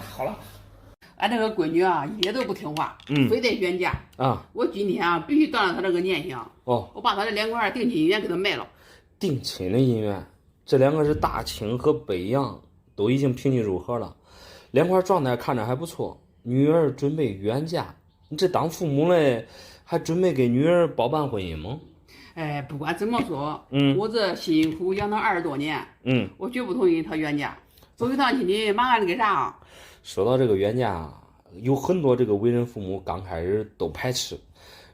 俺这个闺女啊，一点都不听话，非得原价啊！我今天啊，必须当着她这个面相，我把她的2块定亲银元给她卖了。定亲的银元，这2个是大清和北洋，都已经平进入盒了，2块状态看着还不错。女儿准备原价，你这当父母嘞，还准备给女儿包办婚姻吗？不管怎么说，我这辛辛苦苦养她20多年，我绝不同意她原价。走一趟亲戚，麻烦你给啥啊？说到这个原价，有很多这个为人父母刚开始都排斥，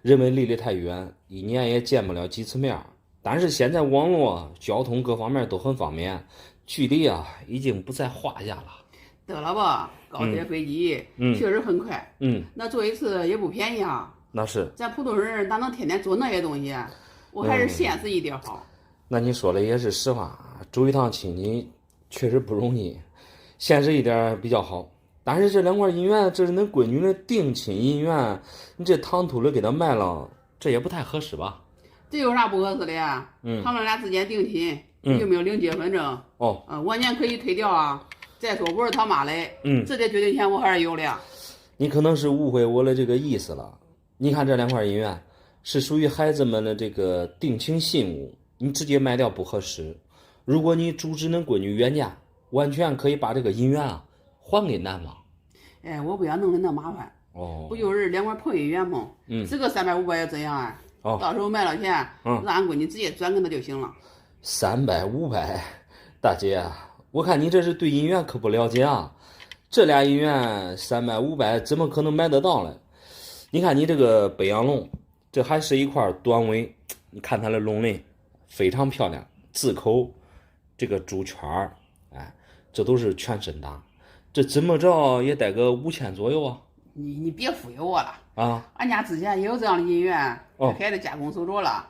认为离得太远，一年也见不了几次面。但是现在网络、交通各方面都很方便，距离啊已经不在话下了。得了吧，高铁、飞机确实很快，那坐一次也不便宜啊。那是，咱普通人哪能天天做那些东西？我还是现实一点好。那你说的也是实话，走一趟亲戚确实不容易，现实一点比较好。但是这2块银元，这是恁闺女的定亲银元，你这唐突的给她卖了，这也不太合适吧？这有啥不合适的呀？他们俩之间定亲，有没有领结婚证？晚年可以推掉啊。再说我是他妈的，这点决定权我还是有的呀。你可能是误会我的这个意思了。你看这2块银元是属于孩子们的这个定情信物，你直接卖掉不合适。如果你阻止恁闺女原价，完全可以把这个银元啊还给男方。我不要弄得那麻烦。不就是2块破银元吗？这个300、500又怎样啊？到时候卖了钱，让俺闺女直接转给他就行了。300、500，大姐，我看你这是对银元可不了解啊。这俩银元300、500怎么可能买得到嘞？你看你这个北洋龙，这还是一块短尾，你看它的龙鳞非常漂亮，字口这个珠圈儿，这都是全身打，这怎么着也得个5000左右啊。你别忽悠我了啊！俺家之前也有这样的银元，开始加工手镯了。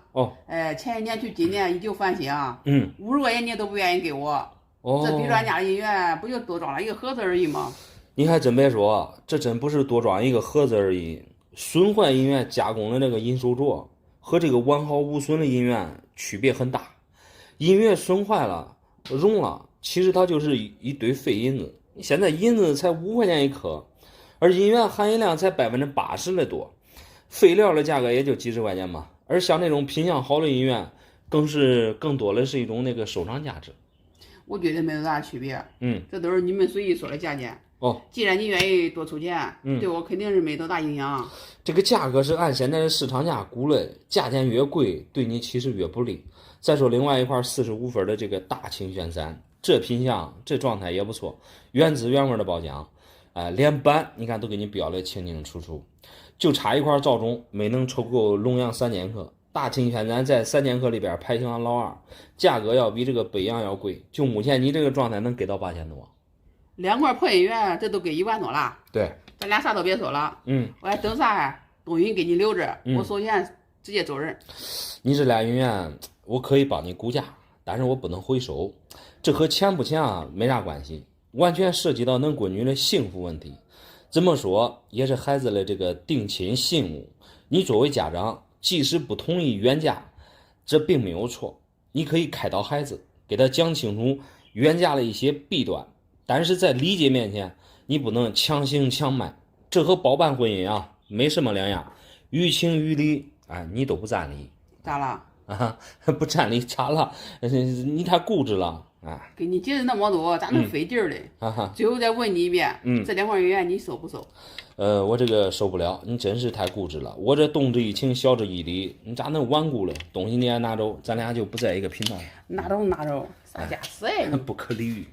前一年去今年依旧翻新，50块钱你都不愿意给我。这比俺家的银元不就多装了一个盒子而已吗？你还真别说，这真不是多装一个盒子而已。损坏银元加工的那个银手镯和这个完好无损的银元区别很大。银元损坏了、熔了，其实它就是一堆废银子。现在银子才5块钱一颗，而银元含银量才80%的多，废料的价格也就几十块钱嘛。而像那种品相好的银元，更多的是一种那个收藏价值。我觉得没有多大区别，这都是你们随意说的价钱。既然你愿意多出钱，对我肯定是没多大影响。这个价格是按现在的市场价估的，价钱越贵，对你其实越不利。再说另外一块45分的这个大清玄三，这品相这状态也不错，原汁原味的包浆，连板你看都给你标的清清楚楚，就差一块造钟没能抽够龙阳3剑客。大清玄三在3剑客里边排行老2，价格要比这个北洋要贵。就目前你这个状态能给到8000多，2块破银元这都给1万多了。对，咱俩啥都别说了。我还等啥东西给你留着，我收钱直接走人。你这俩银元我可以帮你估价，但是我不能回收，这和钱不钱没啥关系，完全涉及到恁闺女的幸福问题。这么说也是孩子的这个定亲信物，你作为家长即使不同意原价，这并没有错，你可以开导孩子，给他讲清楚原价的一些弊端，但是在理解面前你不能强行强卖，这和包办婚姻没什么两样，于情于理你都不占理。咋了不占理咋了？你太固执了给你解释那么多咋能费劲儿嘞？最后再问你一遍，这2块银元你收不收？我这个收不了，你真是太固执了。我这动之以情，晓之以理，你咋能顽固了？东西你也拿走，咱俩就不在一个频道。拿走，啥家事哎？不可理喻。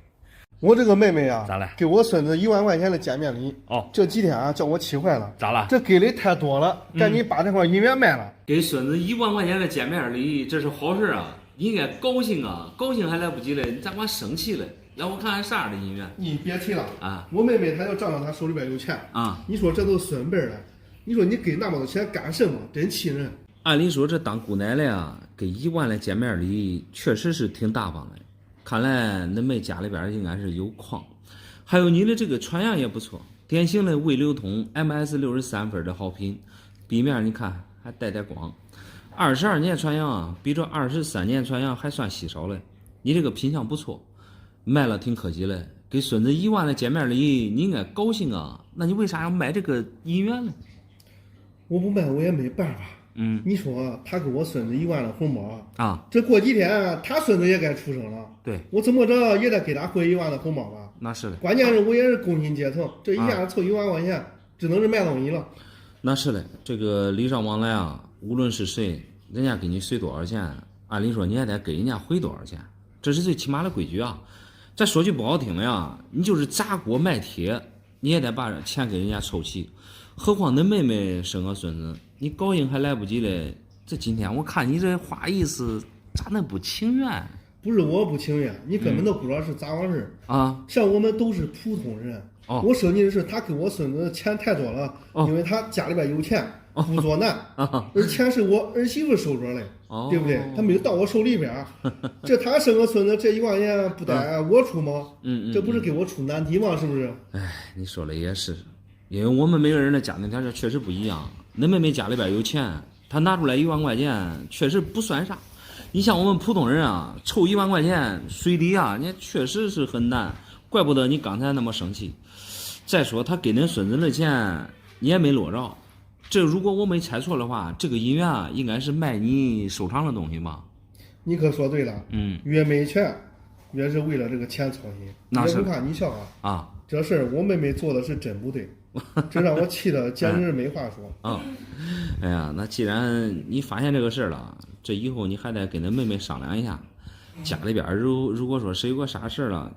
我这个妹妹咋了？给我孙子1万块钱的见面礼。这几天叫我气坏了。咋了？这给的太多了，赶紧把这块银元卖了。给孙子1万块钱的见面礼，这是好事啊，应该高兴啊，高兴还来不及了，你咋管生气了？让我看看啥样的银元。你别提了我妹妹她要仗着她手里边有钱你说这都孙辈了，你说你给那么多钱干什么？真气人。按理说这当姑奶奶给1万的见面礼确实是挺大方的，看来恁妹家里边应该是有矿。还有你的这个穿样也不错，典型的微流通 MS63分的好品，壁面你看还带光。22年穿样比这23年穿样还算稀少嘞，你这个品相不错，卖了挺可惜嘞。给孙子1万的见面礼，你应该高兴啊，那你为啥要卖这个银元呢？我不卖我也没办法。你说他给我孙子1万的红包这过几天他孙子也该出生了，对，我怎么着也得给他汇1万的红包吧？那是的。关键是我也是工薪阶层，这一下子凑1万块钱，只能是卖东西了。那是的，这个礼尚往来无论是谁，人家给你随多少钱，按理说你也得给人家回多少钱，这是最起码的规矩再说句不好听的你就是砸锅卖铁，你也得把钱给人家凑齐。何况恁妹妹生个孙子，你高兴还来不及嘞。这今天我看你这话意思，咋能不情愿？不是我不情愿，你根本都不知道是咋回事像我们都是普通人我说你的是他给我孙子钱太多了因为他家里边有钱不作难而钱是我儿媳妇收着嘞对不对？他没有到我手里边这他生个孙子这1万块钱不得我出吗？这不是给我出难题吗？是不是？你说的也是，因为我们每个人的家庭条件确实不一样。恁妹妹家里边有钱，她拿出来1万块钱确实不算啥。你像我们普通人凑1万块钱随礼你确实是很难，怪不得你刚才那么生气。再说他给恁孙子的钱你也没落着，这如果我没猜错的话，这个银元应该是卖你收藏的东西吧？你可说对了，越没钱越是为了这个钱操心。那是也不怕你笑这事儿我妹妹做的是真不对这让我气的简直没话说哎呀，那既然你发现这个事儿了，这以后你还得跟恁妹妹商量一下，家里边如果说是有个啥事儿了，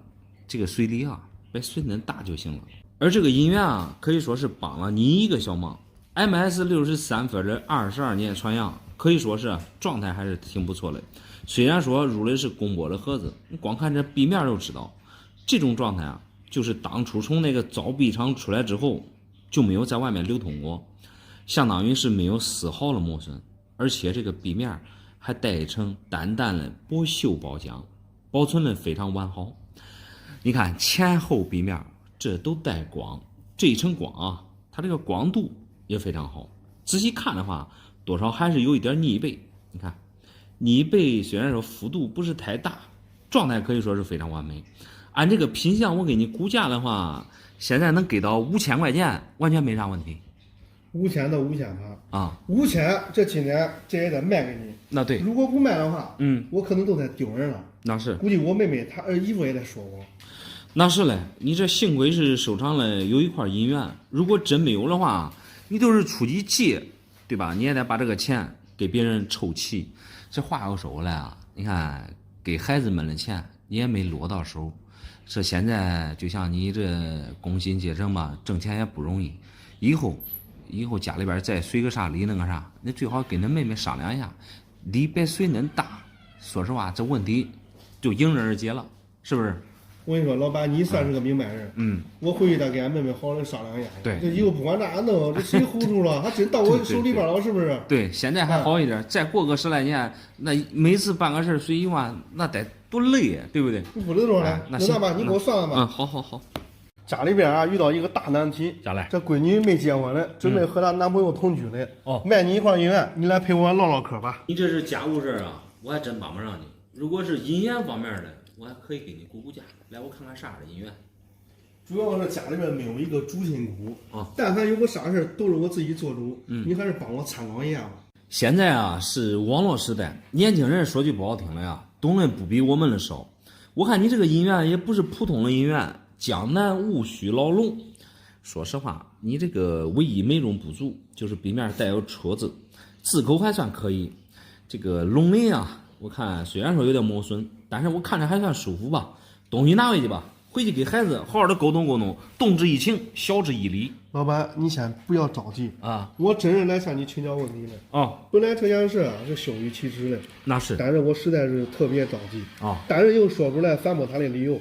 这个随礼别随恁大就行了。而这个银元可以说是帮了你一个小忙。MS63分的22年传样，可以说是状态还是挺不错的。虽然说入的是公玻璃盒子，你光看这壁面就知道，这种状态就是当初从那个造币厂出来之后就没有在外面流通过，相当于是没有丝毫的磨损，而且这个壁面还带一层淡淡的薄锈包浆，保存的非常完好。你看前后壁面这都带光，这一层光啊，它这个光度也非常好。仔细看的话，多少还是有一点逆背。你看逆背虽然说幅度不是太大，状态可以说是非常完美。按这个品相我给你估价的话，现在能给到5000块钱，完全没啥问题。5000到5800啊，5000这今年这也得卖给你。那对，如果不卖的话，我可能都得丢人了。那是，估计我妹妹她儿媳妇也得说我。那是嘞，你这幸亏是收藏了有一块银元，如果真没有的话，你都是出去借，对吧？你也得把这个钱给别人凑齐。这话又说回来啊，你看给孩子们的钱你也没落到手。这现在就像你这工薪阶层吧，挣钱也不容易。以后家里边再随个啥礼那个啥，你最好跟你妹妹商量一下，礼别随恁大。说实话，这问题就迎刃而解了，是不是？我跟你说，老板，你算是个明白人。我回去再跟俺妹妹好好商量一下。对，这以后不管咋弄，这谁 hold 住了，还真到我手里边了，是不是？对，现在还好一点，再过个10来年，那每次办个事随1万，那得多累呀，对不对？不得多少？那咋办？你给我算算吧。好。家里边啊遇到一个大难题，咋来？这闺女没结婚嘞，准备和她男朋友同居嘞。卖你一块银元，你来陪我唠唠嗑吧。你这是家务事啊，我还真帮不上你。如果是银元方面的，我还可以给你估价。来，我看看啥是银元。主要是家里面没有一个主心骨但凡有个啥事都是我自己做主。你还是帮我参考一下吧。现在啊是网络时代，年轻人说句不好听的呀，懂得不比我们的少。我看你这个银元也不是普通的银元，江南戊戌老龙。说实话，你这个唯一美中不足就是壁面带有戳字，字口还算可以。这个龙鳞啊，我看虽然说有点磨损，但是我看着还算舒服吧。东西拿回去吧，回去给孩子好好的沟通沟通，动之以情，晓之以理。老板，你先不要着急啊，我真是来向你请教问题的啊。本来这件事啊是羞于启齿的，那是，但是我实在是特别着急啊，但是又说不出来反驳他的理由。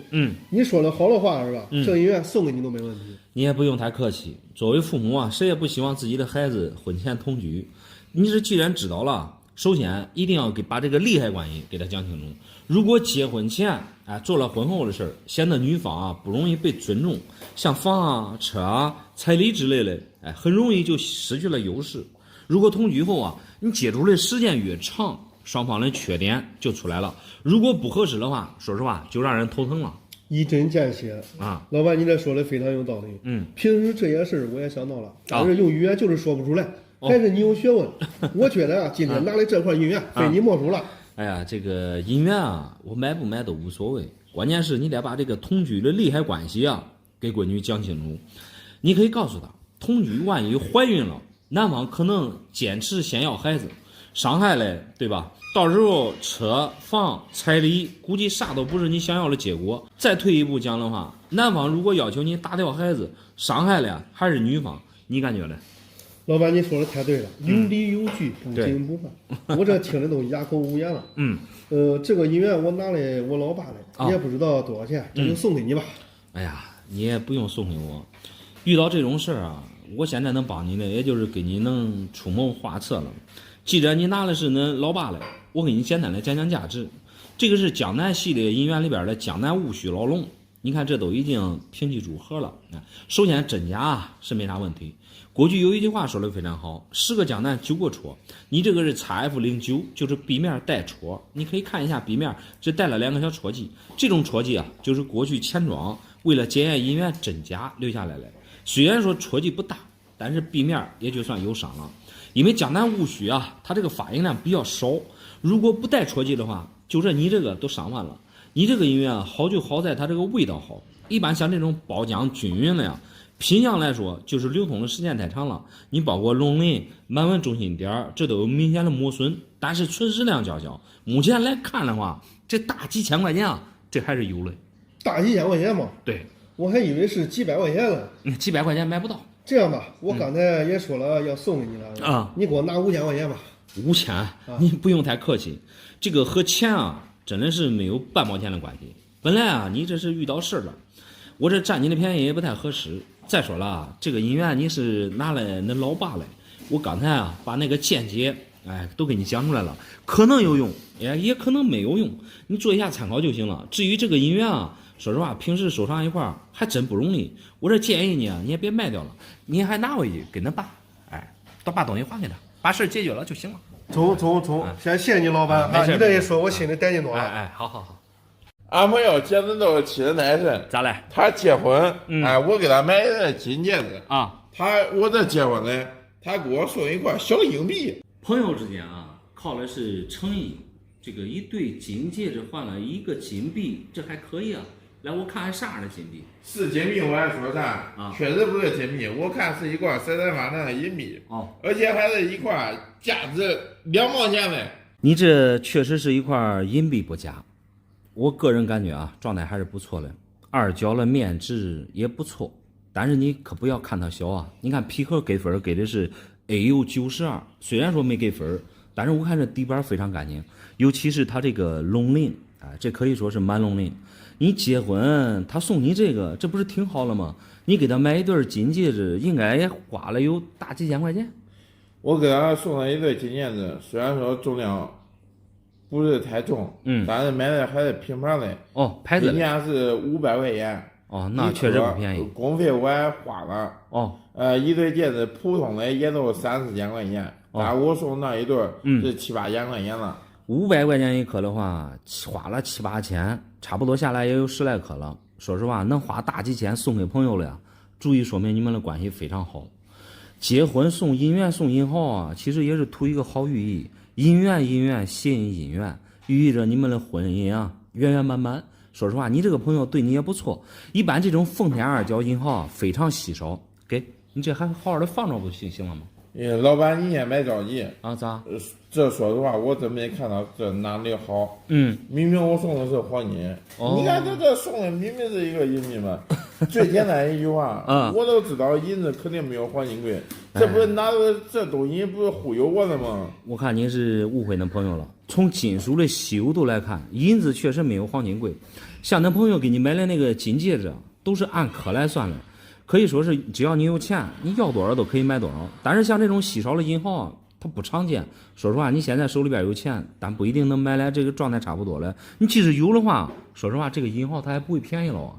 你说的好的话是吧？这银元送给你都没问题。你也不用太客气，作为父母啊，谁也不希望自己的孩子婚前同居。你是既然知道了，首先一定要把这个利害关系给他讲清楚。如果结婚前做了婚后的事儿，显得女方不容易被尊重，像房啊、车啊、彩礼之类的，很容易就失去了优势。如果同居后你接触的时间越长，双方的缺点就出来了。如果不合适的话，说实话就让人头疼了。一针见血啊！老板，你这说的非常有道理。平时这些事儿我也想到了，但是用语言就是说不出来。还是你有学问。我觉得今天拿来这块银元非你莫属了。哎呀，这个银元我买不买都无所谓，关键是你得把这个同居的利害关系给闺女讲清楚。你可以告诉她，同居万一怀孕了，男方可能坚持先要孩子，伤害了，对吧？到时候车房彩礼估计啥都不是你想要的结果。再退一步讲的话，男方如果要求你打掉孩子，伤害了还是女方，你感觉呢？老板，你说的太对了，有理有据，不紧不慢。我这听的都哑口无言了。这个银元我拿来我老爸的，也不知道多少钱，这就送给你吧。哎呀，你也不用送给我。遇到这种事儿我现在能帮你的，也就是给你能出谋划策了。既然你拿的是恁老爸的，我给你简单的讲讲价值。这个是江南系列银元里边的江南戊戌老龙，你看这都已经平起组合了。首先真假是没啥问题。过去有一句话说的非常好，10个江南9个戳。你这个是 XF09，就是壁面带戳。你可以看一下壁面，这带了2个小戳记。这种戳记就是过去钱庄为了检验银元真假留下来的。虽然说戳记不大，但是壁面也就算有伤了。因为江南戊戌它这个发银量比较少，如果不带戳记的话，就这你这个都伤完了。你这个银元好就好在它这个味道好。一般像这种包浆均匀的品相来说，就是流通的时间太长了，你包括龙鳞、满纹中心点这都有明显的磨损，但是存世量较小。目前来看的话，这大几千块钱这还是有的。大几千块钱吗？对，我还以为是几百块钱了。几百块钱买不到。这样吧，我刚才也说了要送给你了你给我拿5000块钱吧。5000，你不用太客气，这个和钱真的是没有半毛钱的关系。本来你这是遇到事了。我这占你的便宜也不太合适，再说了，这个银元你是拿来恁老爸嘞，我刚才啊把那个见解，都给你讲出来了，可能有用，也可能没有用，你做一下参考就行了。至于这个银元啊，说实话，平时收藏一块还真不容易。我这建议你啊，你也别卖掉了，你还拿回去给恁爸，都把东西还给他，把事解决了就行了。中，先谢谢你老板啊！你这一说，我心里带劲多了。好。俺朋友结婚都气得难神，咋嘞？他结婚，我给他买的金戒指啊，我这结婚呢，他给我送一块小硬币。朋友之间啊，靠的是诚意。这个一对金戒指换了一个金币，这还可以啊。来，我看看啥样的金币？是金币，我还说啥？确实不是金币，我看是一块338的银币，而且还是一块价值2毛钱的。你这确实是一块银币不假，我个人感觉啊，状态还是不错的。二角的面质也不错，但是你可不要看它小啊。你看皮壳给分给的是 AU92，虽然说没给分，但是我看这底板非常干净，尤其是它这个龙鳞，这可以说是满龙鳞。你结婚他送你这个，这不是挺好了吗？你给他买一对金戒指，应该也花了有大几千块钱。我给他送了一对金戒指，虽然说重量不是太重，但是买的还是品牌的牌子今年是500块钱那确实不便宜，工费我还花了一对戒指普通的也都3、4千块钱，但我送那一对是7、8千块钱了。500块钱一颗的话，花了7、8千，差不多下来也有10来颗了。说实话，能花大几千送给朋友了，足以说明你们的关系非常好。结婚送银元送银号啊，其实也是图一个好寓意。银元吸引姻缘，寓意着你们的婚姻啊圆圆满满。说实话，你这个朋友对你也不错。一般这种奉天二角银号非常稀少，给你这还好好的放着不行了吗？老板，你也别着急啊，咋？这说实话，我真没看到这哪里好。明明我送的是黄金，你看这送的明明是一个银币嘛。最简单一句话，我都知道银子肯定没有黄金贵，这不是拿着这东西不是忽悠我的吗？我看您是误会恁朋友了。从金属的稀有度来看，银子确实没有黄金贵。像恁朋友给你买的那个金戒指，都是按克来算的。可以说是只要你有钱，你要多少都可以买多少。但是像这种稀少的银号啊，它不常见。说实话，你现在手里边有钱，但不一定能买来这个状态差不多的。你即使有的话，说实话，这个银号它还不会便宜了啊。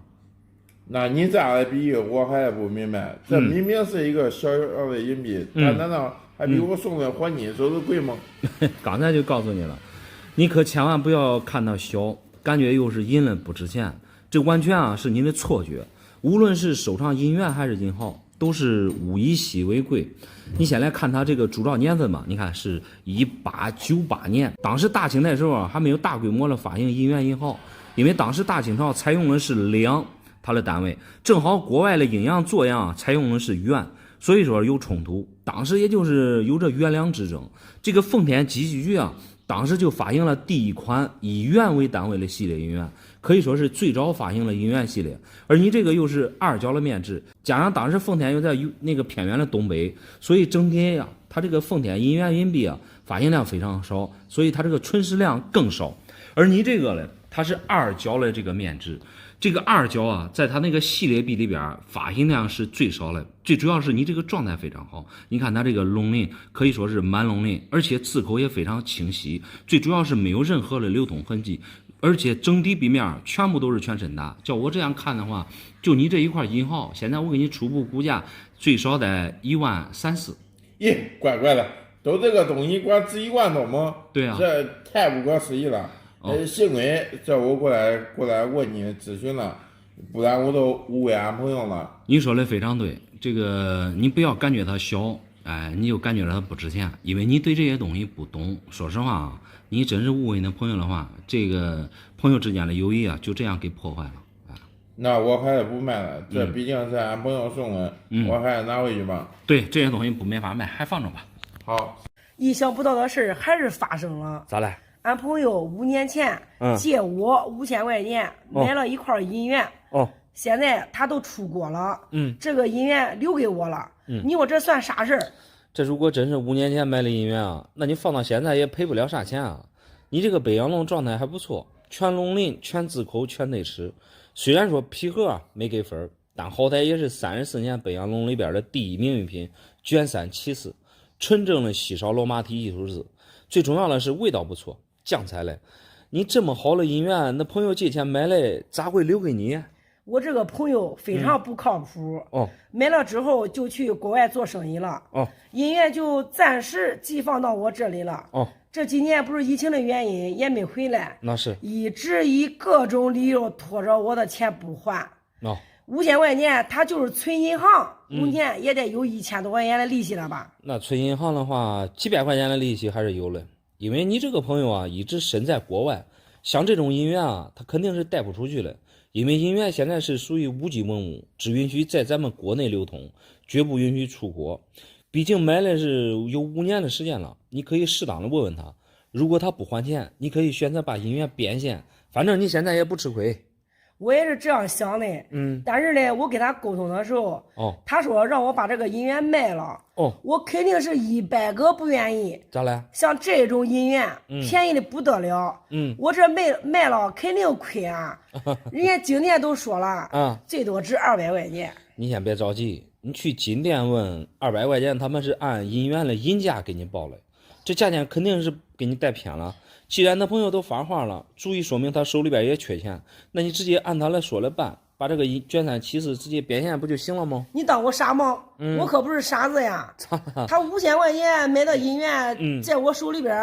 那你这样的比喻我还不明白，这明明是一个小小的银币，它难道还比我送的黄金收的贵吗？刚才就告诉你了，你可千万不要看它小，感觉又是银了不值钱，这完全啊是你的错觉。无论是收藏银元还是银号，都是物以稀为贵。你先来看它这个铸造年份吧，你看是1898年，当时大清代时候啊还没有大规模的发行银元银号，因为当时大清朝采用的是两，它的单位正好国外的阴阳作阳采用的是元，所以说有冲突。当时也就是有着元两之争。这个奉天集序局啊，当时就发行了第一款以元为单位的系列银元，可以说是最早发行了银元系列。而你这个又是二角的面质，加上当时奉天又在那个偏远的东北，所以整体啊，它这个奉天银元银币啊发行量非常少，所以它这个存世量更少。而你这个呢，它是二角的这个面质，这个二角啊，在它那个系列币里边发行量是最少的，最主要是你这个状态非常好。你看它这个龙鳞可以说是满龙鳞，而且字口也非常清晰，最主要是没有任何的流通痕迹，而且整体币面全部都是全身打。叫我这样看的话，就你这一块银号，现在我给你初步估价最少得1.3-4万。咦，乖乖的，都这个东西光值1万多吗？对啊，这太不可思议了。幸亏这我过来问你咨询了，不然我都误会俺朋友了。你说的非常对，这个你不要感觉它小，你就感觉它不值钱，因为你对这些东西不懂。说实话啊，你真是误会那朋友的话，这个朋友之间的友谊啊，就这样给破坏了。那我还是不卖了，这毕竟是俺朋友送的，我还是拿回去吧。对，这些东西没法卖，还放着吧。好，意想不到的事还是发生了。咋了？俺朋友5年前借我5000块钱买了一块银元，现在他都出国了，这个银元留给我了，你说这算啥事儿？这如果真是5年前买的银元啊，那你放到现在也赔不了啥钱啊。你这个北洋龙状态还不错，全龙鳞、全字口、全内齿，虽然说皮盒没给分，但好歹也是34年北洋龙里边的第1名玉品，卷3起司，纯正的西烧罗马体艺术字。最重要的是味道不错，酱菜嘞。你这么好的银元，那朋友借钱买来，咋会留给你？我这个朋友非常不靠谱，买了之后就去国外做生意了，银元就暂时寄放到我这里了，这几年不是疫情的原因也没回来，那是一直以各种理由拖着我的钱不还，5000块钱他就是存银行，5年也得有1000多块钱的利息了吧？那存银行的话，几百块钱的利息还是有的，因为你这个朋友啊一直身在国外，像这种银元啊，他肯定是带不出去的。因为银元现在是属于无机文物，只允许在咱们国内流通，绝不允许出国。毕竟买了是有5年的时间了，你可以适当的问问他，如果他不还钱，你可以选择把银元变现，反正你现在也不吃亏。我也是这样想的，但是呢，我跟他沟通的时候，他说让我把这个银元卖了，我肯定是100个不愿意。咋了？像这种银元，便宜的不得了，我这卖了肯定亏啊。人家金店都说了，最多值200块钱。你先别着急，你去金店问200块钱，他们是按银元的银价给你报的，这价钱肯定是给你带偏了。既然那朋友都发话了，足以说明他手里边也缺钱，那你直接按他来说了办，把这个卷3起司直接变现不就行了吗？你当我傻吗？我可不是傻子呀。他5000块钱买的银元，在我手里边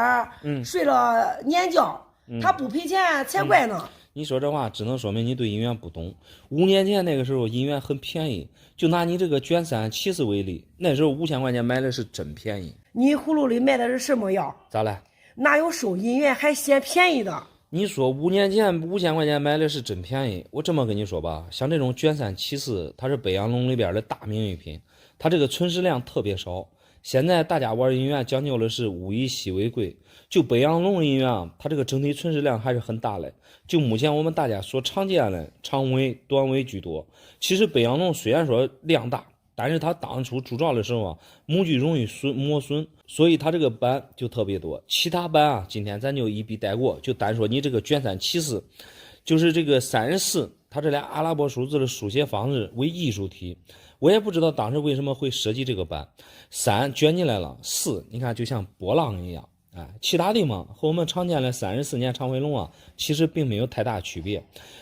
睡了年觉，他不赔钱才怪呢。你说这话只能说明你对银元不懂。5年前那个时候银元很便宜，就拿你这个卷3起司为例，那时候5000块钱买的是真便宜。你葫芦里卖的是什么药？咋了？哪有收银元还嫌便宜的？你说5年前5000块钱买的是真便宜，我这么跟你说吧，像这种卷3起司，它是北洋龙里边的大名玉品，它这个存世量特别少。现在大家玩银元讲究的是物以稀为贵，就北洋龙银元啊，它这个整体存世量还是很大的。就目前我们大家所常见的长尾、短尾居多。其实北洋龙虽然说量大，但是它当初铸造的时候啊，模具容易磨损，所以它这个板就特别多。其他板啊，今天咱就一笔带过，就单说你这个卷3起司，就是这个34，它这俩阿拉伯数字的书写方式为艺术体。我也不知道当时为什么会设计这个板，3卷进来了，4你看就像波浪一样。其他地方和我们常见的34年长尾龙啊，其实并没有太大区别。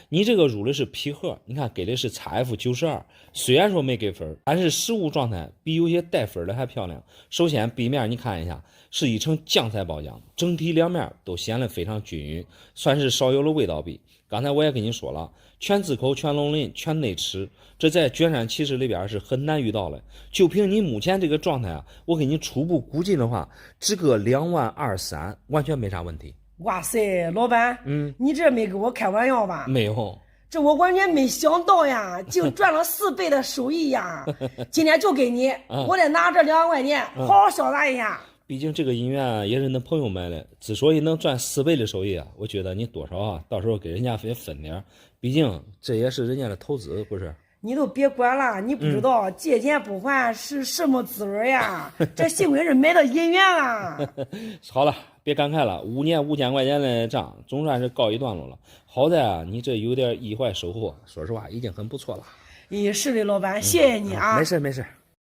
你这个入的是皮盒，你看给的是 XF92，虽然说没给分，但是实物状态比有些带分的还漂亮。首先壁面你看一下，是一层酱菜包浆，整体两面都显得非常均匀，算是少有了味道比。刚才我也跟你说了，全字口、全龙鳞、全内齿，这在卷3起司里边是很难遇到的。就凭你目前这个状态啊，我给你初步估计的话，值个2.23万，完全没啥问题。哇塞，老板，你这没跟我开玩笑吧？没有，这我完全没想到呀，竟赚了4倍的收益呀！今天就给你，我得拿这2万块钱好好潇洒一下。毕竟这个银元也是恁朋友买的，之所以能赚4倍的收益啊，我觉得你多少啊，到时候给人家也分点，毕竟这也是人家的投资，不是？你都别管了，你不知道借钱不还是什么滋味呀？这幸亏是买的银元啊！好了，别感慨了，5年5000块钱的账总算是告一段落了。好在啊，你这有点意外收获，说实话已经很不错了。是的，老板，谢谢你啊！没事没事。